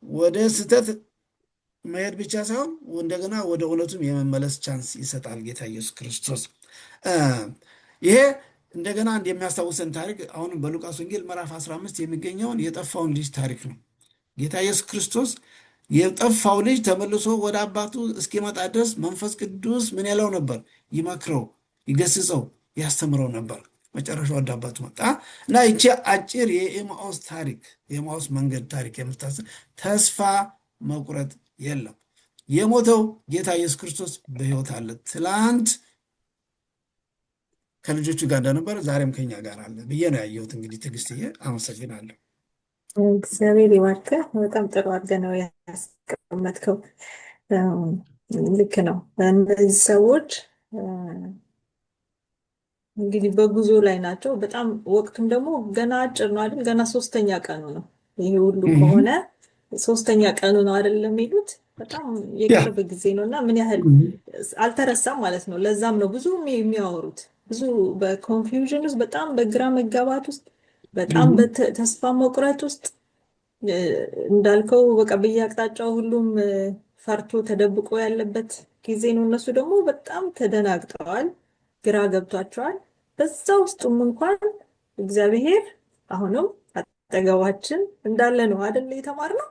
ወደ ስህተት መሄድ ብቻ ሳይሆን እንደገና ወደ እውነቱም የመመለስ ቻንስ ይሰጣል ጌታ ኢየሱስ ክርስቶስ። ይሄ እንደገና አንድ የሚያስታውሰን ታሪክ አሁንም በሉቃስ ወንጌል ምዕራፍ 15 የሚገኘውን የጠፋውን ልጅ ታሪክ ነው። ጌታ ኢየሱስ ክርስቶስ የጠፋው ልጅ ተመልሶ ወደ አባቱ እስኪመጣ ድረስ መንፈስ ቅዱስ ምን ያለው ነበር? ይመክረው፣ ይገስጸው፣ ያስተምረው ነበር። መጨረሻ ወደ አባቱ መጣ እና ይቺ አጭር የኤማኦስ ታሪክ የኤማኦስ መንገድ ታሪክ የምታስብ ተስፋ መቁረጥ የለም። የሞተው ጌታ ኢየሱስ ክርስቶስ በሕይወት አለ። ትላንት ከልጆቹ ጋር እንደነበር ዛሬም ከኛ ጋር አለ ብዬ ነው ያየሁት። እንግዲህ ትዕግስትዬ አመሰግናለሁ። እግዚአብሔር ይባርክህ። በጣም ጥሩ አድርገህ ነው ያስቀመጥከው። ልክ ነው። እነዚህ ሰዎች እንግዲህ በጉዞ ላይ ናቸው። በጣም ወቅቱም ደግሞ ገና አጭር ነው አይደል? ገና 3ኛ ቀኑ ነው። ይሄ ሁሉ ከሆነ 3ኛ ቀኑ ነው አይደለም የሚሉት። በጣም የቅርብ ጊዜ ነው እና ምን ያህል አልተረሳም ማለት ነው። ለዛም ነው ብዙ የሚያወሩት፣ ብዙ በኮንፊውዥን ውስጥ፣ በጣም በግራ መጋባት ውስጥ፣ በጣም በተስፋ መቁረጥ ውስጥ እንዳልከው በቃ በየአቅጣጫው ሁሉም ፈርቶ ተደብቆ ያለበት ጊዜ ነው። እነሱ ደግሞ በጣም ተደናግጠዋል፣ ግራ ገብቷቸዋል። በዛ ውስጥም እንኳን እግዚአብሔር አሁንም አጠገባችን እንዳለ ነው አይደል የተማርነው።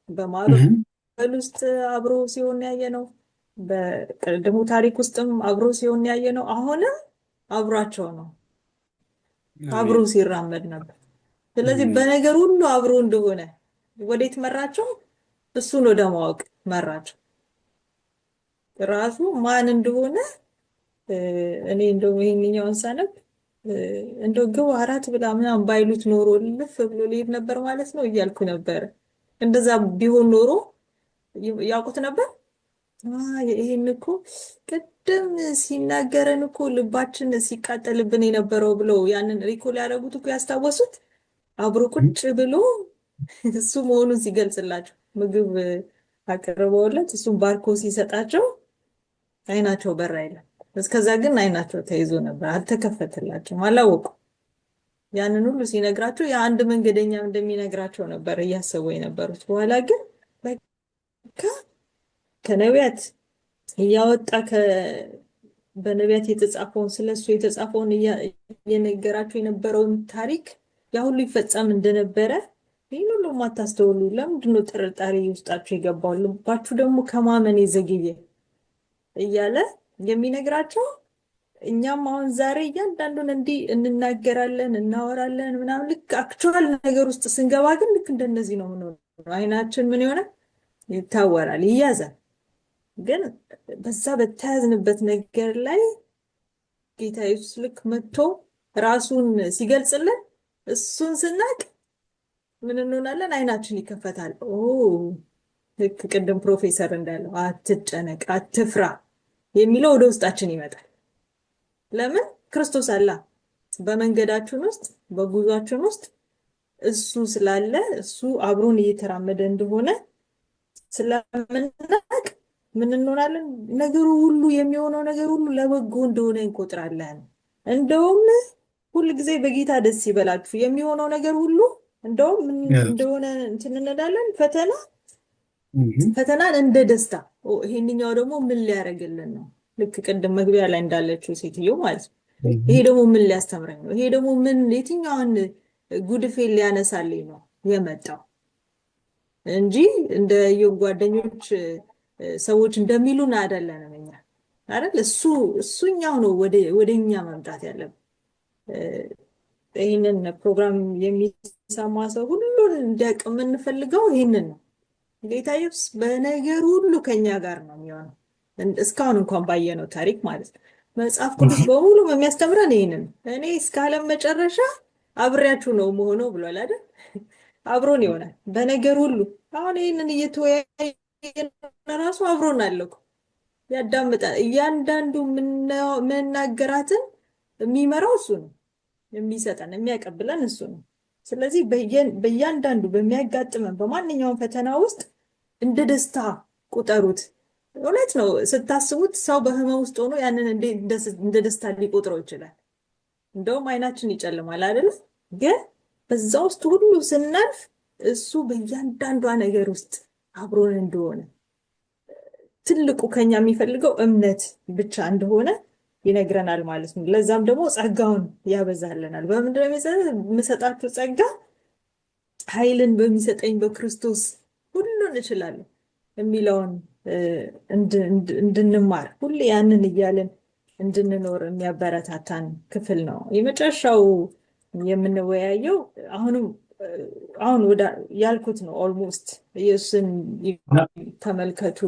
በማዕበል ውስጥ አብሮ ሲሆን ያየ ነው። በቀደሙ ታሪክ ውስጥም አብሮ ሲሆን ያየ ነው። አሁንም አብሯቸው ነው፣ አብሮ ሲራመድ ነበር። ስለዚህ በነገር ሁሉ አብሮ እንደሆነ ወዴት መራቸው? እሱን ወደ ማወቅ መራቸው። ራሱ ማን እንደሆነ እኔ እንደው ይሄንኛውን ሳነብ እንደው ግብ 4 ብላ ምናምን ባይሉት ኖሮ ልፍ ብሎ ሊሄድ ነበር ማለት ነው እያልኩ ነበር። እንደዛ ቢሆን ኖሮ ያውቁት ነበር። ይሄን እኮ ቅድም ሲናገረን እኮ ልባችን ሲቃጠልብን የነበረው ብለው ያንን ሪኮል ያደረጉት እኮ ያስታወሱት አብሮ ቁጭ ብሎ እሱ መሆኑን ሲገልጽላቸው ምግብ አቀረበውለት እሱም ባርኮ ሲሰጣቸው አይናቸው በራ አይደለም። እስከዛ ግን አይናቸው ተይዞ ነበር፣ አልተከፈተላቸውም፣ አላወቁ። ያንን ሁሉ ሲነግራቸው የአንድ መንገደኛ እንደሚነግራቸው ነበር እያሰቡ የነበሩት። በኋላ ግን በቃ ከነቢያት እያወጣ በነቢያት የተጻፈውን ስለሱ የተጻፈውን እየነገራቸው የነበረውን ታሪክ ያ ሁሉ ይፈጸም እንደነበረ ይህን ሁሉ ማታስተውሉ ለምንድነው ጥርጣሬ ውስጣችሁ የገባው? ልባችሁ ደግሞ ከማመን የዘገየ እያለ የሚነግራቸው እኛም አሁን ዛሬ እያንዳንዱን እንዲህ እንናገራለን እናወራለን ምናምን፣ ልክ አክቹዋል ነገር ውስጥ ስንገባ ግን ልክ እንደነዚህ ነው የምንሆነው። አይናችን ምን ይሆናል? ይታወራል፣ ይያዛል። ግን በዛ በተያዝንበት ነገር ላይ ጌታ ኢየሱስ ልክ መጥቶ ራሱን ሲገልጽልን እሱን ስናቅ ምን እንሆናለን? አይናችን ይከፈታል። ኦ ልክ ቅድም ፕሮፌሰር እንዳለው አትጨነቅ፣ አትፍራ የሚለው ወደ ውስጣችን ይመጣል። ለምን? ክርስቶስ አላ በመንገዳችን ውስጥ በጉዟችን ውስጥ እሱ ስላለ እሱ አብሮን እየተራመደ እንደሆነ ስለምናቅ ምን እንሆናለን? ነገሩ ሁሉ የሚሆነው ነገር ሁሉ ለበጎ እንደሆነ እንቆጥራለን። እንደውም ሁል ጊዜ በጌታ ደስ ይበላችሁ የሚሆነው ነገር ሁሉ እንደውም ምን እንደሆነ እንትን እንላለን። ፈተናን እንደ ደስታ፣ ይሄንኛው ደግሞ ምን ሊያደርግልን ነው? ልክ ቅድም መግቢያ ላይ እንዳለችው ሴትዮ ማለት ነው። ይሄ ደግሞ ምን ሊያስተምረኝ ነው? ይሄ ደግሞ ምን የትኛውን ጉድፌን ሊያነሳልኝ ነው የመጣው? እንጂ እንደ ኢዮብ ጓደኞች ሰዎች እንደሚሉን አይደለንም እኛ አይደል? እሱኛው ነው ወደኛ መምጣት ያለብን። ይህንን ፕሮግራም የሚሰማ ሰው ሁሉን እንዲያውቅ የምንፈልገው ይህንን ነው። ጌታ ኢየሱስ በነገር ሁሉ ከኛ ጋር ነው የሚሆነው። እስካሁን እንኳን ባየነው ታሪክ ማለት ነው። መጽሐፍ ቅዱስ በሙሉ የሚያስተምረን ይህንን ነው። እኔ እስከ ዓለም መጨረሻ አብሬያችሁ ነው መሆነው ብሏል አይደል? አብሮን ይሆናል በነገር ሁሉ። አሁን ይህንን እየተወያየን ራሱ አብሮን አለው፣ ያዳምጣል። እያንዳንዱ የምናገራትን የሚመራው እሱ ነው፣ የሚሰጠን የሚያቀብለን እሱ ነው። ስለዚህ በእያንዳንዱ በሚያጋጥመን በማንኛውም ፈተና ውስጥ እንደ ደስታ ቁጠሩት። እውነት ነው። ስታስቡት ሰው በህመም ውስጥ ሆኖ ያንን እንደ ደስታ ሊቆጥረው ይችላል። እንደውም አይናችን ይጨልማል አይደለም? ግን በዛ ውስጥ ሁሉ ስናልፍ እሱ በእያንዳንዷ ነገር ውስጥ አብሮን እንደሆነ፣ ትልቁ ከኛ የሚፈልገው እምነት ብቻ እንደሆነ ይነግረናል ማለት ነው። ለዛም ደግሞ ጸጋውን ያበዛልናል። በምንድን ነው የምሰጣችሁ ጸጋ? ኃይልን በሚሰጠኝ በክርስቶስ ሁሉን እችላለሁ የሚለውን እንድንማር ሁሌ ያንን እያልን እንድንኖር የሚያበረታታን ክፍል ነው። የመጨረሻው የምንወያየው አሁን ያልኩት ነው። ኦልሞስት ኢየሱስን ተመልከቱ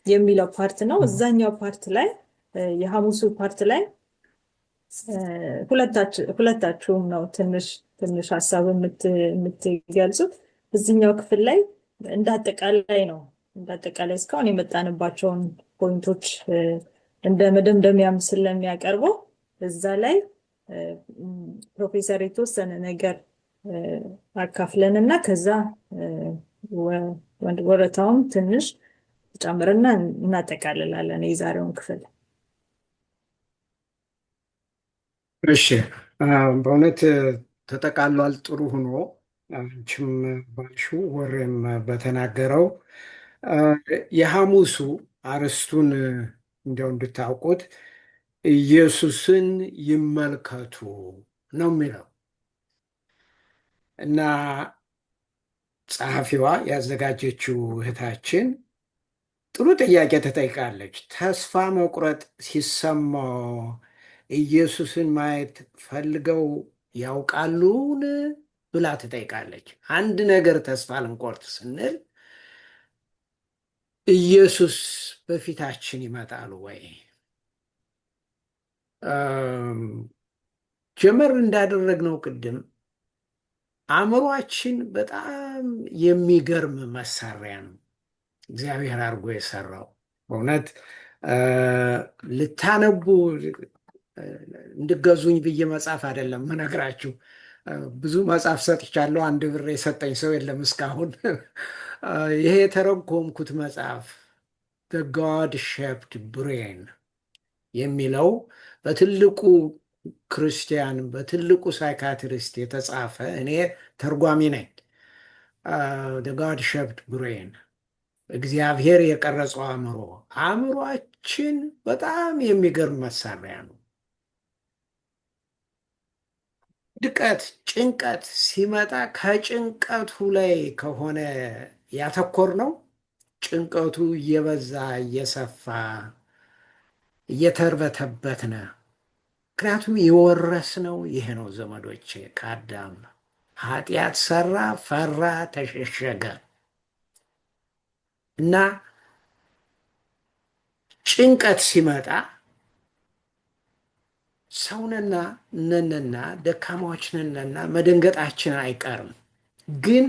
የሚለው ፓርት ነው። እዛኛው ፓርት ላይ የሐሙሱ ፓርት ላይ ሁለታችሁም ነው ትንሽ ሀሳብ የምትገልጹት። እዚኛው ክፍል ላይ እንዳጠቃላይ ነው። እንዳጠቃላይ እስካሁን የመጣንባቸውን ፖይንቶች እንደ መደምደሚያም ስለሚያቀርበው እዛ ላይ ፕሮፌሰር የተወሰነ ነገር አካፍለን እና ከዛ ወረታውም ትንሽ ጨምርና እናጠቃልላለን የዛሬውን ክፍል። እሺ፣ በእውነት ተጠቃሏል። ጥሩ ሆኖ አንቺም ባልሽው ወሬም በተናገረው የሐሙሱ አርስቱን እንዲያው እንድታውቁት ኢየሱስን ይመልከቱ ነው የሚለው እና ጸሐፊዋ ያዘጋጀችው እህታችን ጥሩ ጥያቄ ተጠይቃለች። ተስፋ መቁረጥ ሲሰማው ኢየሱስን ማየት ፈልገው ያውቃሉን ብላ ትጠይቃለች። አንድ ነገር ተስፋ ልንቆርጥ ስንል ኢየሱስ በፊታችን ይመጣሉ ወይ? ጀመር እንዳደረግነው ቅድም አእምሯችን በጣም የሚገርም መሳሪያ ነው እግዚአብሔር አድርጎ የሰራው። በእውነት ልታነቡ እንድገዙኝ ብዬ መጽሐፍ አይደለም ምነግራችሁ። ብዙ መጽሐፍ ሰጥቻለሁ፣ አንድ ብር የሰጠኝ ሰው የለም እስካሁን። ይሄ የተረጎምኩት መጽሐፍ The God Shaped Brain የሚለው በትልቁ ክርስቲያን በትልቁ ሳይካትሪስት የተጻፈ፣ እኔ ተርጓሚ ነኝ። The God Shaped Brain እግዚአብሔር የቀረጸው አእምሮ። አእምሯችን በጣም የሚገርም መሳሪያ ነው። ድቀት፣ ጭንቀት ሲመጣ ከጭንቀቱ ላይ ከሆነ ያተኮር ነው ጭንቀቱ እየበዛ እየሰፋ እየተርበተበትነ። ምክንያቱም የወረስነው ይሄ ነው ዘመዶቼ፣ ከአዳም ኃጢአት ሰራ፣ ፈራ፣ ተሸሸገ እና ጭንቀት ሲመጣ ሰውነና ነንና ደካማዎች ነንና መደንገጣችን አይቀርም። ግን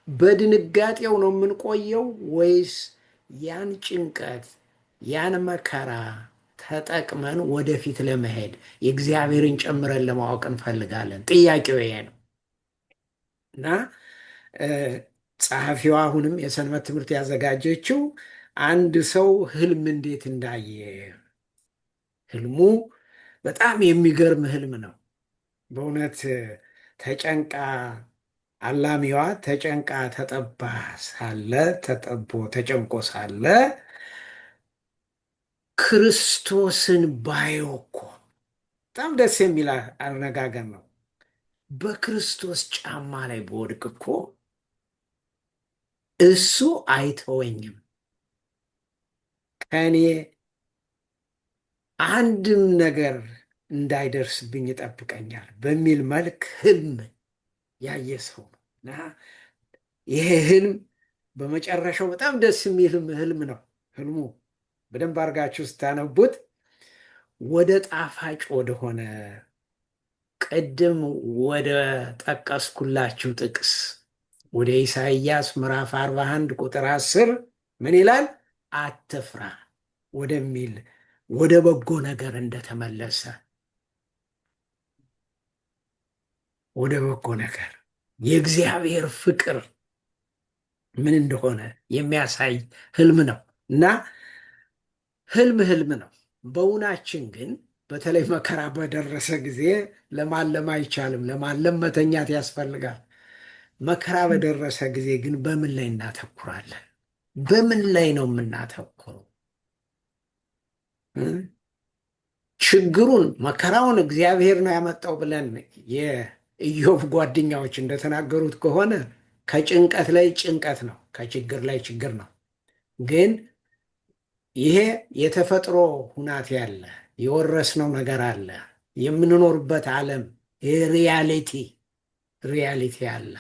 በድንጋጤው ነው የምንቆየው ወይስ ያን ጭንቀት ያን መከራ ተጠቅመን ወደፊት ለመሄድ የእግዚአብሔርን ጨምረን ለማወቅ እንፈልጋለን? ጥያቄው ይሄ ነው እና ጸሐፊዋ አሁንም የሰንበት ትምህርት ያዘጋጀችው አንድ ሰው ህልም እንዴት እንዳየ፣ ህልሙ በጣም የሚገርም ህልም ነው በእውነት። ተጨንቃ አላሚዋ ተጨንቃ ተጠባ ሳለ ተጨንቆ ሳለ ክርስቶስን ባየው እኮ በጣም ደስ የሚል አነጋገር ነው። በክርስቶስ ጫማ ላይ በወድቅ እኮ እሱ አይተወኝም፣ ከእኔ አንድም ነገር እንዳይደርስብኝ ይጠብቀኛል በሚል መልክ ህልም ያየ ሰው ነው እና ይሄ ህልም በመጨረሻው በጣም ደስ የሚል ህልም ነው። ህልሙ በደንብ አድርጋችሁ ስታነቡት ወደ ጣፋጭ ወደሆነ ቅድም ወደ ጠቀስኩላችሁ ጥቅስ ወደ ኢሳይያስ ምዕራፍ 41 ቁጥር 10 ምን ይላል? አትፍራ ወደሚል ወደ በጎ ነገር እንደተመለሰ፣ ወደ በጎ ነገር የእግዚአብሔር ፍቅር ምን እንደሆነ የሚያሳይ ህልም ነው እና ህልም ነው። በእውናችን ግን በተለይ መከራ በደረሰ ጊዜ ለማለም አይቻልም። ለማለም መተኛት ያስፈልጋል። መከራ በደረሰ ጊዜ ግን በምን ላይ እናተኩራለን? በምን ላይ ነው የምናተኩረው? ችግሩን መከራውን እግዚአብሔር ነው ያመጣው ብለን የኢዮብ ጓደኛዎች እንደተናገሩት ከሆነ ከጭንቀት ላይ ጭንቀት ነው፣ ከችግር ላይ ችግር ነው። ግን ይሄ የተፈጥሮ ሁናቴ ያለ የወረስነው ነገር አለ። የምንኖርበት ዓለም ሪያሊቲ አለ።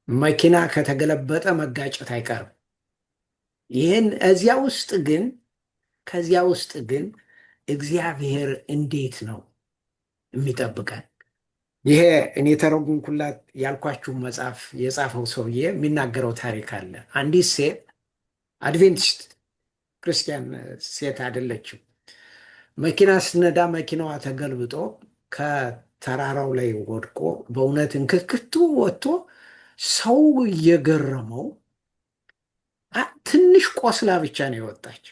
መኪና ከተገለበጠ መጋጨት አይቀርም። ይህን ከዚያ ውስጥ ግን እግዚአብሔር እንዴት ነው የሚጠብቀን? ይሄ እኔ ተረጉምኩላት ያልኳችሁ መጽሐፍ የጻፈው ሰውዬ የሚናገረው ታሪክ አለ። አንዲት ሴት አድቬንቲስት ክርስቲያን ሴት አይደለችም። መኪና ስትነዳ መኪናዋ ተገልብጦ ከተራራው ላይ ወድቆ በእውነት እንክትክቱ ወጥቶ ሰው እየገረመው ትንሽ ቆስላ ብቻ ነው የወጣች።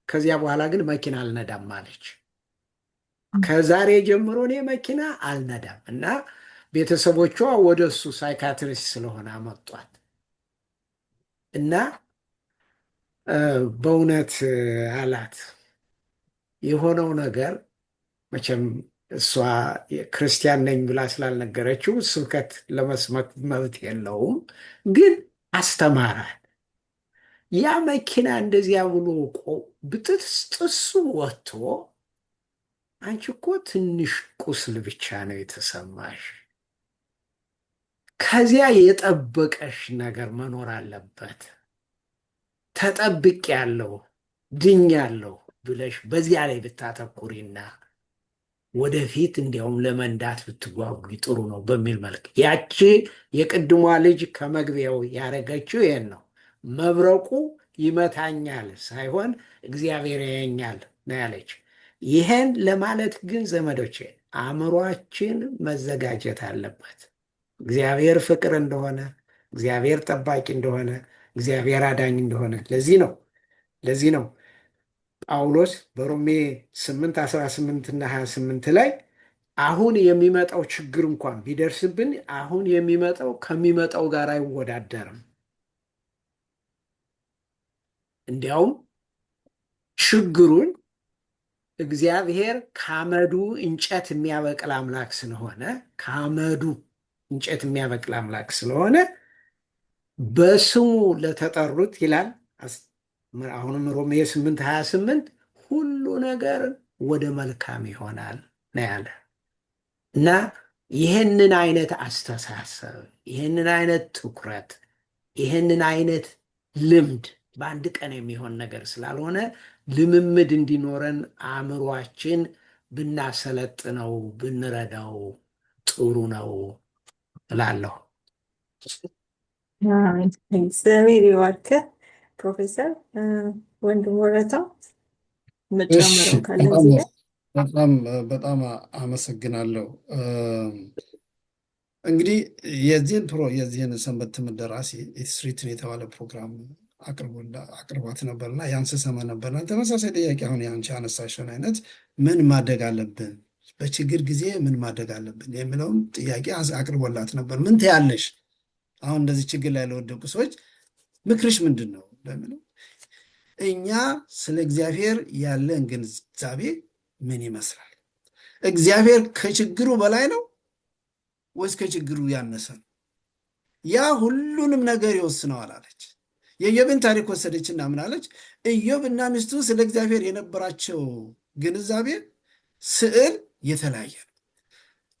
ከዚያ በኋላ ግን መኪና አልነዳም አለች። ከዛሬ ጀምሮ እኔ መኪና አልነዳም እና ቤተሰቦቿ ወደ እሱ ሳይካትሪስት ስለሆነ አመጧት እና በእውነት አላት የሆነው ነገር መቼም እሷ ክርስቲያን ነኝ ብላ ስላልነገረችው ስብከት ለመስማት መብት የለውም፣ ግን አስተማራል። ያ መኪና እንደዚያ ብሎ ብጥስጥሱ ወጥቶ አንቺ እኮ ትንሽ ቁስል ብቻ ነው የተሰማሽ፣ ከዚያ የጠበቀሽ ነገር መኖር አለበት። ተጠብቄያለሁ፣ ድኛለሁ ብለሽ በዚያ ላይ ብታተኩሪና ወደፊት እንዲያውም ለመንዳት ብትጓጉ ጥሩ ነው በሚል መልክ ያቺ የቅድሟ ልጅ ከመግቢያው ያደረገችው ይሄን ነው። መብረቁ ይመታኛል ሳይሆን እግዚአብሔር ያየኛል ነው ያለች። ይሄን ለማለት ግን ዘመዶቼ አእምሯችን መዘጋጀት አለበት። እግዚአብሔር ፍቅር እንደሆነ፣ እግዚአብሔር ጠባቂ እንደሆነ፣ እግዚአብሔር አዳኝ እንደሆነ። ለዚህ ነው ጳውሎስ በሮሜ 8:18 እና 28 ላይ አሁን የሚመጣው ችግር እንኳን ቢደርስብን አሁን የሚመጣው ከሚመጣው ጋር አይወዳደርም። እንዲያውም ችግሩን እግዚአብሔር ከአመዱ እንጨት የሚያበቅል አምላክ ስለሆነ በስሙ ለተጠሩት ይላል አሁንም ሮሜ 8:28 ሁሉ ነገር ወደ መልካም ይሆናል ነው ያለ እና ይህንን አይነት አስተሳሰብ፣ ይህንን አይነት ትኩረት፣ ይህንን አይነት ልምድ በአንድ ቀን የሚሆን ነገር ስላልሆነ ልምምድ እንዲኖረን አእምሯችን ብናሰለጥነው ብንረዳው ጥሩ ነው እላለሁ። እግዚአብሔር ይባርክ ፕሮፌሰር ወንድም ወረታው መጨመረው ካለ እዚህ ላይ። በጣም አመሰግናለሁ። እንግዲህ የዚህን ሰንበት ትምህርት ደራሲ ኢትስ ሪትን የተባለ ፕሮግራም አቅርቧት ነበርና ያን ስሰማ ነበርና ተመሳሳይ ጥያቄ አሁን የአንቺ ያነሳሽውን አይነት ምን ማደግ አለብን፣ በችግር ጊዜ ምን ማደግ አለብን የሚለውን ጥያቄ አቅርቦላት ነበር። ምን ትያለሽ አሁን እንደዚህ ችግር ላይ ለወደቁ ሰዎች ምክርሽ ምንድን ነው ለሚለው፣ እኛ ስለ እግዚአብሔር ያለን ግንዛቤ ምን ይመስላል? እግዚአብሔር ከችግሩ በላይ ነው ወይስ ከችግሩ ያነሰ ነው? ያ ሁሉንም ነገር ይወስነዋል አለች። የኢዮብን ታሪክ ወሰደችና ምን አለች? ኢዮብና ሚስቱ ስለ እግዚአብሔር የነበራቸው ግንዛቤ ስዕል የተለያየ ነው።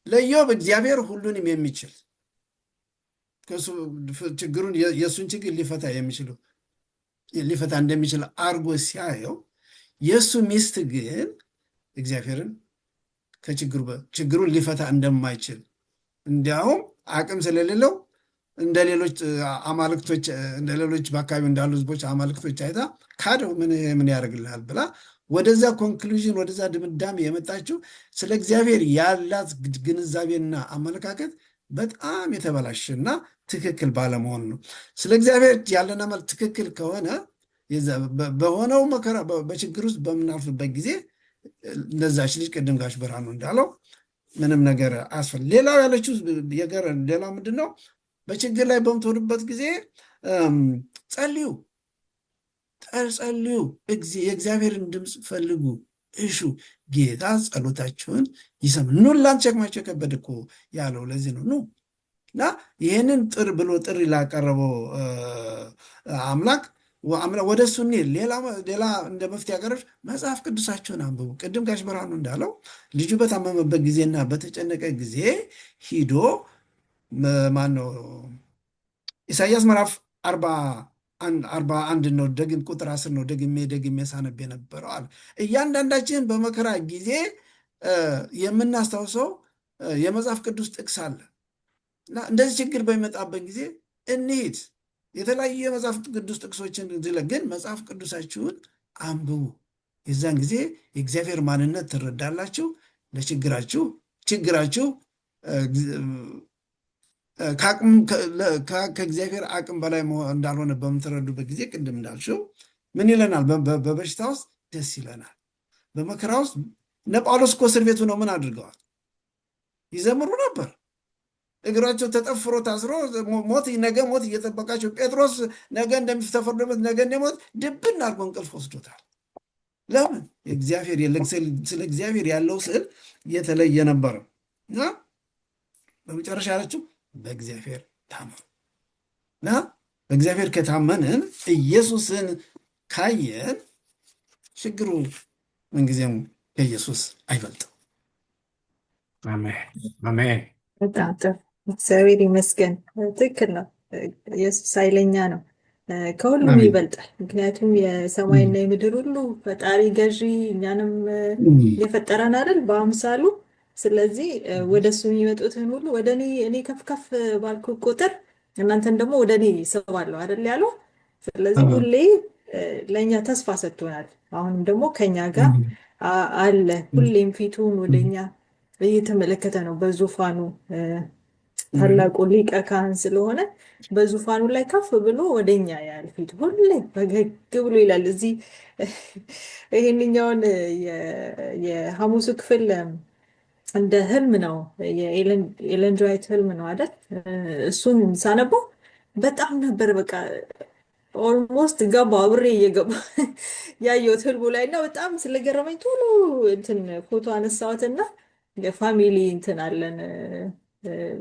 ለኢዮብ እግዚአብሔር ሁሉንም የሚችል ችግሩን የእሱን ችግር ሊፈታ እንደሚችል አርጎ ሲያየው፣ የእሱ ሚስት ግን እግዚአብሔርን ችግሩን ሊፈታ እንደማይችል እንዲያውም አቅም ስለሌለው እንደ ሌሎች አማልክቶች እንደ ሌሎች በአካባቢ እንዳሉ ህዝቦች አማልክቶች አይታ ካደው ምን ያደርግልሃል ብላ ወደዛ ኮንክሉዥን ወደዛ ድምዳሜ የመጣችው ስለ እግዚአብሔር ያላት ግንዛቤና አመለካከት በጣም የተበላሸና ትክክል ባለመሆን ነው። ስለ እግዚአብሔር ያለን አመለካከት ትክክል ከሆነ በሆነው መከራ በችግር ውስጥ በምናልፍበት ጊዜ እንደዛች ልጅ ቅድም ጋሽ ብርሃኑ እንዳለው ምንም ነገር አያስፈልግም። ሌላው ያለችው ሌላው ምንድን ነው? በችግር ላይ በምትሆኑበት ጊዜ ጸልዩ፣ የእግዚአብሔርን ድምፅ ፈልጉ፣ እሹ፣ ጌታ ጸሎታችሁን ይሰማ። ኑ ላንተ ሸክማችሁ የከበደ እኮ ያለው ለዚህ ነው። ኑ እና ይህንን ጥሪ ላቀረበው አምላክ ወደ እሱ እንሂድ። ሌላ እንደ መፍትሄ ያቀረበች መጽሐፍ ቅዱሳቸውን አንብቡ። ቅድም ጋሽ ብርሃኑ እንዳለው ልጁ በታመመበት ጊዜና በተጨነቀ ጊዜ ሂዶ ማነው ኢሳያስ ምዕራፍ 41 ነው ቁጥር 10 ነው ደግሜ ሳነብ የነበረው አለ። እያንዳንዳችን በመከራ ጊዜ የምናስታውሰው የመጽሐፍ ቅዱስ ጥቅስ አለ እና እንደዚህ ችግር በሚመጣበት ጊዜ እንሂድ። የተለያዩ የመጽሐፍ ቅዱስ ጥቅሶችን ግን መጽሐፍ ቅዱሳችሁን አንብቡ። የዛን ጊዜ የእግዚአብሔር ማንነት ትረዳላችሁ። ለችግራችሁ ከእግዚአብሔር አቅም በላይ እንዳልሆነ በምትረዱበት ጊዜ ቅድም እንዳልሽው ምን ይለናል? በበሽታ ውስጥ ደስ ይለናል። በመከራ ውስጥ እነ ጳውሎስ እኮ እስር ቤቱ ነው ምን አድርገዋል? ይዘምሩ ነበር። እግራቸው ተጠፍሮ ታስሮ ነገ ሞት እየጠበቃቸው፣ ጴጥሮስ ነገ እንደሚተፈርድበት ነገ እንደሞት ድብን አድርጎ እንቅልፍ ወስዶታል። ለምን? ስለ እግዚአብሔር ያለው ስዕል የተለየ ነበረ እና በመጨረሻ ያለችው በእግዚአብሔር ታመኑ እና በእግዚአብሔር ከታመንን ኢየሱስን ካየን ችግሩ ምንጊዜም ከኢየሱስ አይበልጥም። አሜን። በጣም ጥሩ። እግዚአብሔር ይመስገን። ትክክል ነው። ኢየሱስ ኃይለኛ ነው፣ ከሁሉም ይበልጣል። ምክንያቱም የሰማይና የምድር ሁሉ ፈጣሪ ገዢ፣ እኛንም የፈጠረን አይደል በአምሳሉ። ስለዚህ ወደ እሱ የሚመጡትን ሁሉ ወደ እኔ ከፍ ከፍ ባልኩ ቁጥር እናንተን ደግሞ ወደ እኔ ስባለሁ አይደል ያለው። ስለዚህ ሁሌ ለእኛ ተስፋ ሰጥቶናል። አሁንም ደግሞ ከኛ ጋር አለ። ሁሌም ፊቱን ወደኛ እየተመለከተ ነው። በዙፋኑ ታላቁ ሊቀ ካህን ስለሆነ በዙፋኑ ላይ ከፍ ብሎ ወደኛ ያል ፊቱ ሁሌ ፈገግ ብሎ ይላል። እዚህ ይሄንኛውን የሐሙሱ ክፍል እንደ ህልም ነው፣ የኤለን ጂ ዋይት ህልም ነው አይደል? እሱን ሳነበው በጣም ነበር በቃ ኦልሞስት ገባ አብሬ እየገባ ያየሁት ህልሙ ላይ እና በጣም ስለገረመኝ ቶሎ እንትን ፎቶ አነሳሁትና የፋሚሊ እንትን አለን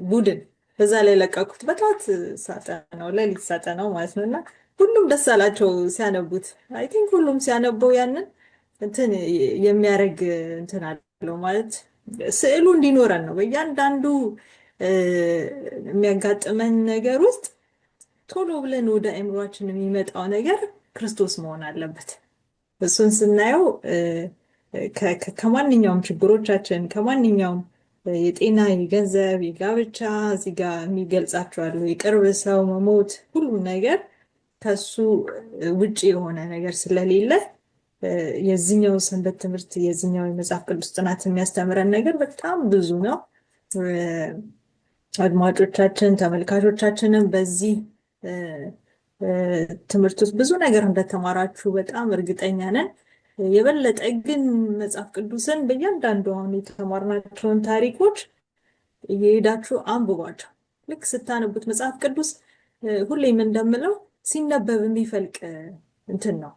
ቡድን በዛ ላይ ለቀኩት። በጣት ሳጠናው ሌሊት ሳጠናው ማለት ነው እና ሁሉም ደስ አላቸው ሲያነቡት። አይ ቲንክ ሁሉም ሲያነበው ያንን እንትን የሚያደርግ እንትን አለው ማለት ስዕሉ እንዲኖረን ነው። በእያንዳንዱ እ፣ የሚያጋጥመን ነገር ውስጥ ቶሎ ብለን ወደ አእምሯችን የሚመጣው ነገር ክርስቶስ መሆን አለበት። እሱን ስናየው ከማንኛውም ችግሮቻችን ከማንኛውም የጤና፣ የገንዘብ፣ የጋብቻ እዚህ ጋር የሚገልጻቸዋሉ የቅርብ ሰው መሞት ሁሉም ነገር ከሱ ውጭ የሆነ ነገር ስለሌለ የዚህኛው ሰንበት ትምህርት የዚህኛው የመጽሐፍ ቅዱስ ጥናት የሚያስተምረን ነገር በጣም ብዙ ነው። አድማጮቻችን ተመልካቾቻችንም በዚህ ትምህርት ውስጥ ብዙ ነገር እንደተማራችሁ በጣም እርግጠኛ ነን። የበለጠ ግን መጽሐፍ ቅዱስን በእያንዳንዱ አሁን የተማርናቸውን ታሪኮች እየሄዳችሁ አንብቧቸው። ልክ ስታነቡት መጽሐፍ ቅዱስ ሁሌም እንደምለው ሲነበብ የሚፈልቅ እንትን ነው፣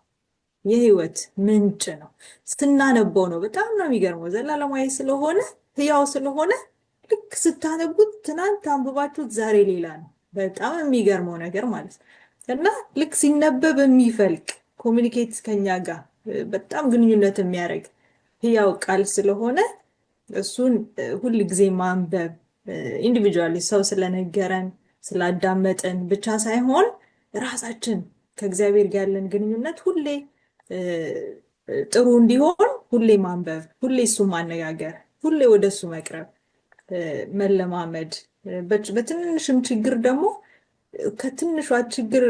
የህይወት ምንጭ ነው። ስናነበው ነው በጣም ነው የሚገርመው። ዘላለማዊ ስለሆነ ህያው ስለሆነ ልክ ስታነቡት ትናንት አንብባችሁት ዛሬ ሌላ ነው። በጣም የሚገርመው ነገር ማለት ነው። እና ልክ ሲነበብ የሚፈልቅ ኮሚኒኬት ከኛ ጋር በጣም ግንኙነት የሚያደርግ ህያው ቃል ስለሆነ እሱን ሁል ጊዜ ማንበብ ኢንዲቪጁዋሊ ሰው ስለነገረን ስላዳመጠን ብቻ ሳይሆን ራሳችን ከእግዚአብሔር ጋር ያለን ግንኙነት ሁሌ ጥሩ እንዲሆን ሁሌ ማንበብ፣ ሁሌ እሱ ማነጋገር፣ ሁሌ ወደ እሱ መቅረብ መለማመድ። በትንሽም ችግር ደግሞ ከትንሿ ችግር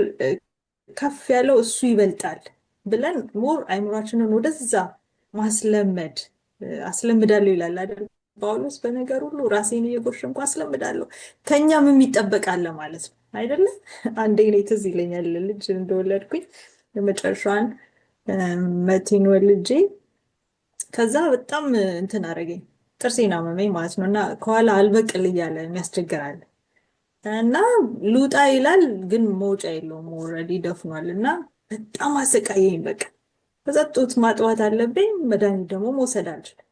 ከፍ ያለው እሱ ይበልጣል ብለን ሞር አይምሯችንን ወደዛ ማስለመድ። አስለምዳለሁ ይላል አይደል ጳውሎስ፣ በነገር ሁሉ ራሴን እየጎሸምኩ አስለምዳለሁ። ከኛም የሚጠበቃለ ማለት ነው አይደለም። አንዴ እኔ ትዝ ይለኛል ልጅ እንደወለድኩኝ የመጨረሻዋን መቲን ወልጄ ከዛ በጣም እንትን አደረገኝ፣ ጥርሴን አመመኝ ማለት ነው። እና ከኋላ አልበቅል እያለ የሚያስቸግራል እና ልውጣ ይላል ግን መውጫ የለውም፣ ኦልሬዲ ደፍኗል። እና በጣም አሰቃየኝ። በቃ ከዛ ጡት ማጥዋት አለብኝ፣ መድኃኒት ደግሞ መውሰድ አልችልም።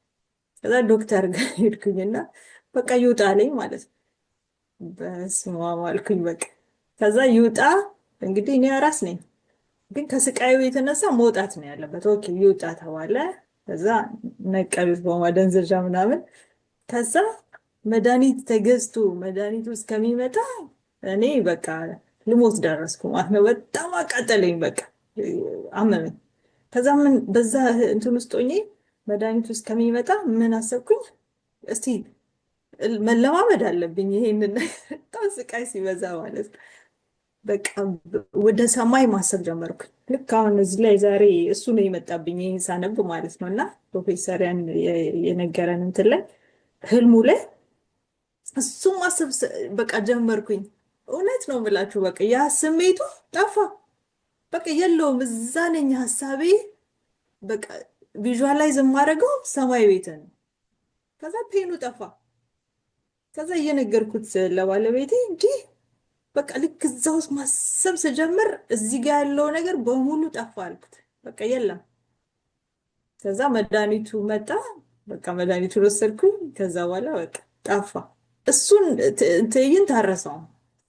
ከዛ ዶክተር ጋር ሄድኩኝና በቃ ይውጣ አለኝ ማለት ነው። በስመ አብ አልኩኝ በቃ። ከዛ ይውጣ እንግዲህ እኔ አራስ ነኝ፣ ግን ከስቃዩ የተነሳ መውጣት ነው ያለበት። ኦኬ ይውጣ ተባለ። ከዛ ነቀሉት በማደንዘዣ ምናምን። ከዛ መድኃኒት ተገዝቶ መድኃኒቱ እስከሚመጣ እኔ በቃ ልሞት ደረስኩ ማለት ነው። በጣም አቃጠለኝ፣ በቃ አመመኝ። ከዛ ምን በዛ እንትን ውስጥ ሆኜ መድኃኒቱ እስከሚመጣ ምን አሰብኩኝ፣ እስቲ መለማመድ አለብኝ ይሄንን በጣም ስቃይ ሲበዛ ማለት ነው። በቃ ወደ ሰማይ ማሰብ ጀመርኩኝ። ልክ አሁን እዚህ ላይ ዛሬ እሱ ነው የመጣብኝ ይሄን ሳነብ ማለት ነው። እና ፕሮፌሰር ያን የነገረን እንትን ላይ ህልሙ ላይ እሱ ማሰብ በቃ ጀመርኩኝ። እውነት ነው የምላችሁ፣ በቃ ያ ስሜቱ ጠፋ። በቃ የለውም፣ እዛ ነኝ ሀሳቤ። በቃ ቪዥዋላይዝ የማደርገው ሰማይ ቤት ነው። ከዛ ፔኑ ጠፋ። ከዛ እየነገርኩት ለባለቤቴ እንጂ በቃ ልክ እዛ ውስጥ ማሰብ ስጀምር እዚህ ጋር ያለው ነገር በሙሉ ጠፋ አልኩት። በቃ የለም። ከዛ መድኃኒቱ መጣ። በቃ መድኃኒቱን ወሰድኩኝ። ከዛ በኋላ በቃ ጠፋ። እሱን ትዕይንት አረሳው።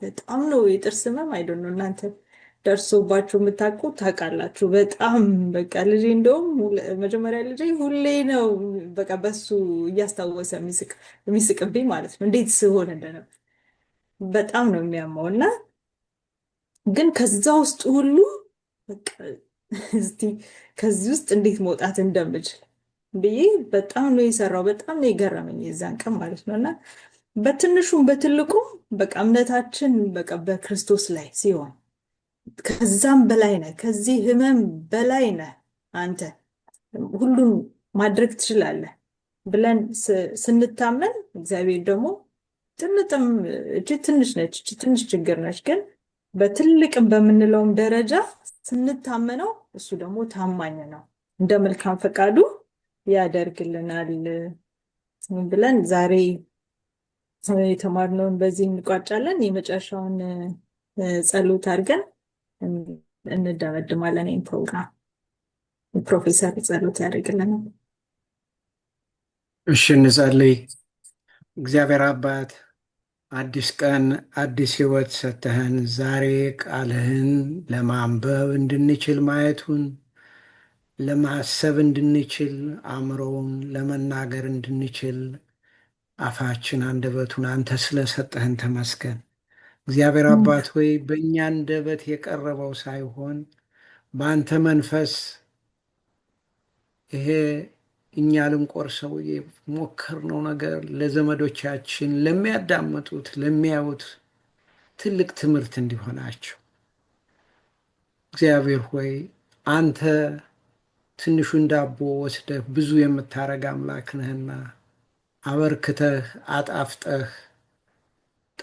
በጣም ነው የጥርስ ህመም አይደል ነው እናንተ ደርሶባችሁ የምታውቁ ታውቃላችሁ። በጣም በቃ ልጄ እንደውም መጀመሪያ ልጄ ሁሌ ነው በቃ በሱ እያስታወሰ የሚስቅብኝ ማለት ነው፣ እንዴት ስሆን እንደነበር በጣም ነው የሚያማው። እና ግን ከዛ ውስጥ ሁሉ በቃ እስቲ ከዚህ ውስጥ እንዴት መውጣት እንደምችል ብዬ በጣም ነው የሰራው። በጣም ነው የገረመኝ የዛን ቀን ማለት ነው። እና በትንሹም በትልቁም በቃ እምነታችን በቃ በክርስቶስ ላይ ሲሆን ከዛም በላይ ነህ፣ ከዚህ ህመም በላይ ነህ አንተ፣ ሁሉን ማድረግ ትችላለህ ብለን ስንታመን እግዚአብሔር ደግሞ ጥምጥም እቺ ትንሽ ነች፣ እቺ ትንሽ ችግር ነች፣ ግን በትልቅም በምንለውም ደረጃ ስንታመነው እሱ ደግሞ ታማኝ ነው፣ እንደ መልካም ፈቃዱ ያደርግልናል ብለን ዛሬ የተማርነውን በዚህ እንቋጫለን። የመጨረሻውን ጸሎት አድርገን እንደመድማለን። ይህን ፕሮግራም ፕሮፌሰር ጸሎት ያደርግልናል። እሺ እንጸልይ። እግዚአብሔር አባት አዲስ ቀን አዲስ ሕይወት ሰጥተህን ዛሬ ቃልህን ለማንበብ እንድንችል ማየቱን ለማሰብ እንድንችል አእምሮውን ለመናገር እንድንችል አፋችን አንደበቱን አንተ ስለሰጠህን ተመስገን። እግዚአብሔር አባት ሆይ በእኛ አንደበት የቀረበው ሳይሆን በአንተ መንፈስ ይሄ እኛ ልንቆርሰው የሞከርነው ነገር ለዘመዶቻችን፣ ለሚያዳምጡት፣ ለሚያዩት ትልቅ ትምህርት እንዲሆናቸው እግዚአብሔር ሆይ አንተ ትንሹን ዳቦ ወስደህ ብዙ የምታረግ አምላክ ነህና አበርክተህ አጣፍጠህ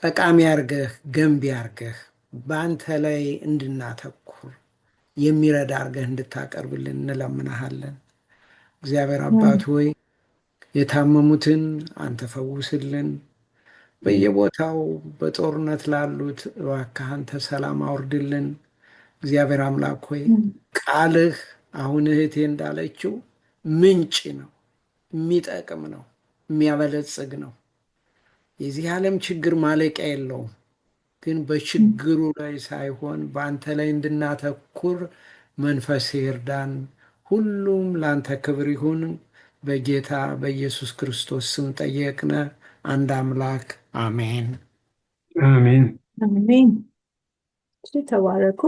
ጠቃሚ አርገህ ገንቢ አርገህ በአንተ ላይ እንድናተኩር የሚረዳ አርገህ እንድታቀርብልን እንለምናሃለን። እግዚአብሔር አባት ሆይ የታመሙትን አንተ ፈውስልን። በየቦታው በጦርነት ላሉት እባክህ አንተ ሰላም አውርድልን። እግዚአብሔር አምላክ ሆይ ቃልህ አሁን እህቴ እንዳለችው ምንጭ ነው፣ የሚጠቅም ነው፣ የሚያበለጽግ ነው። የዚህ ዓለም ችግር ማለቂያ የለውም። ግን በችግሩ ላይ ሳይሆን በአንተ ላይ እንድናተኩር መንፈስ ይርዳን። ሁሉም ለአንተ ክብር ይሁን። በጌታ በኢየሱስ ክርስቶስ ስም ጠየቅነ። አንድ አምላክ አሜን። አሜን። አሜን። ተባረኩ።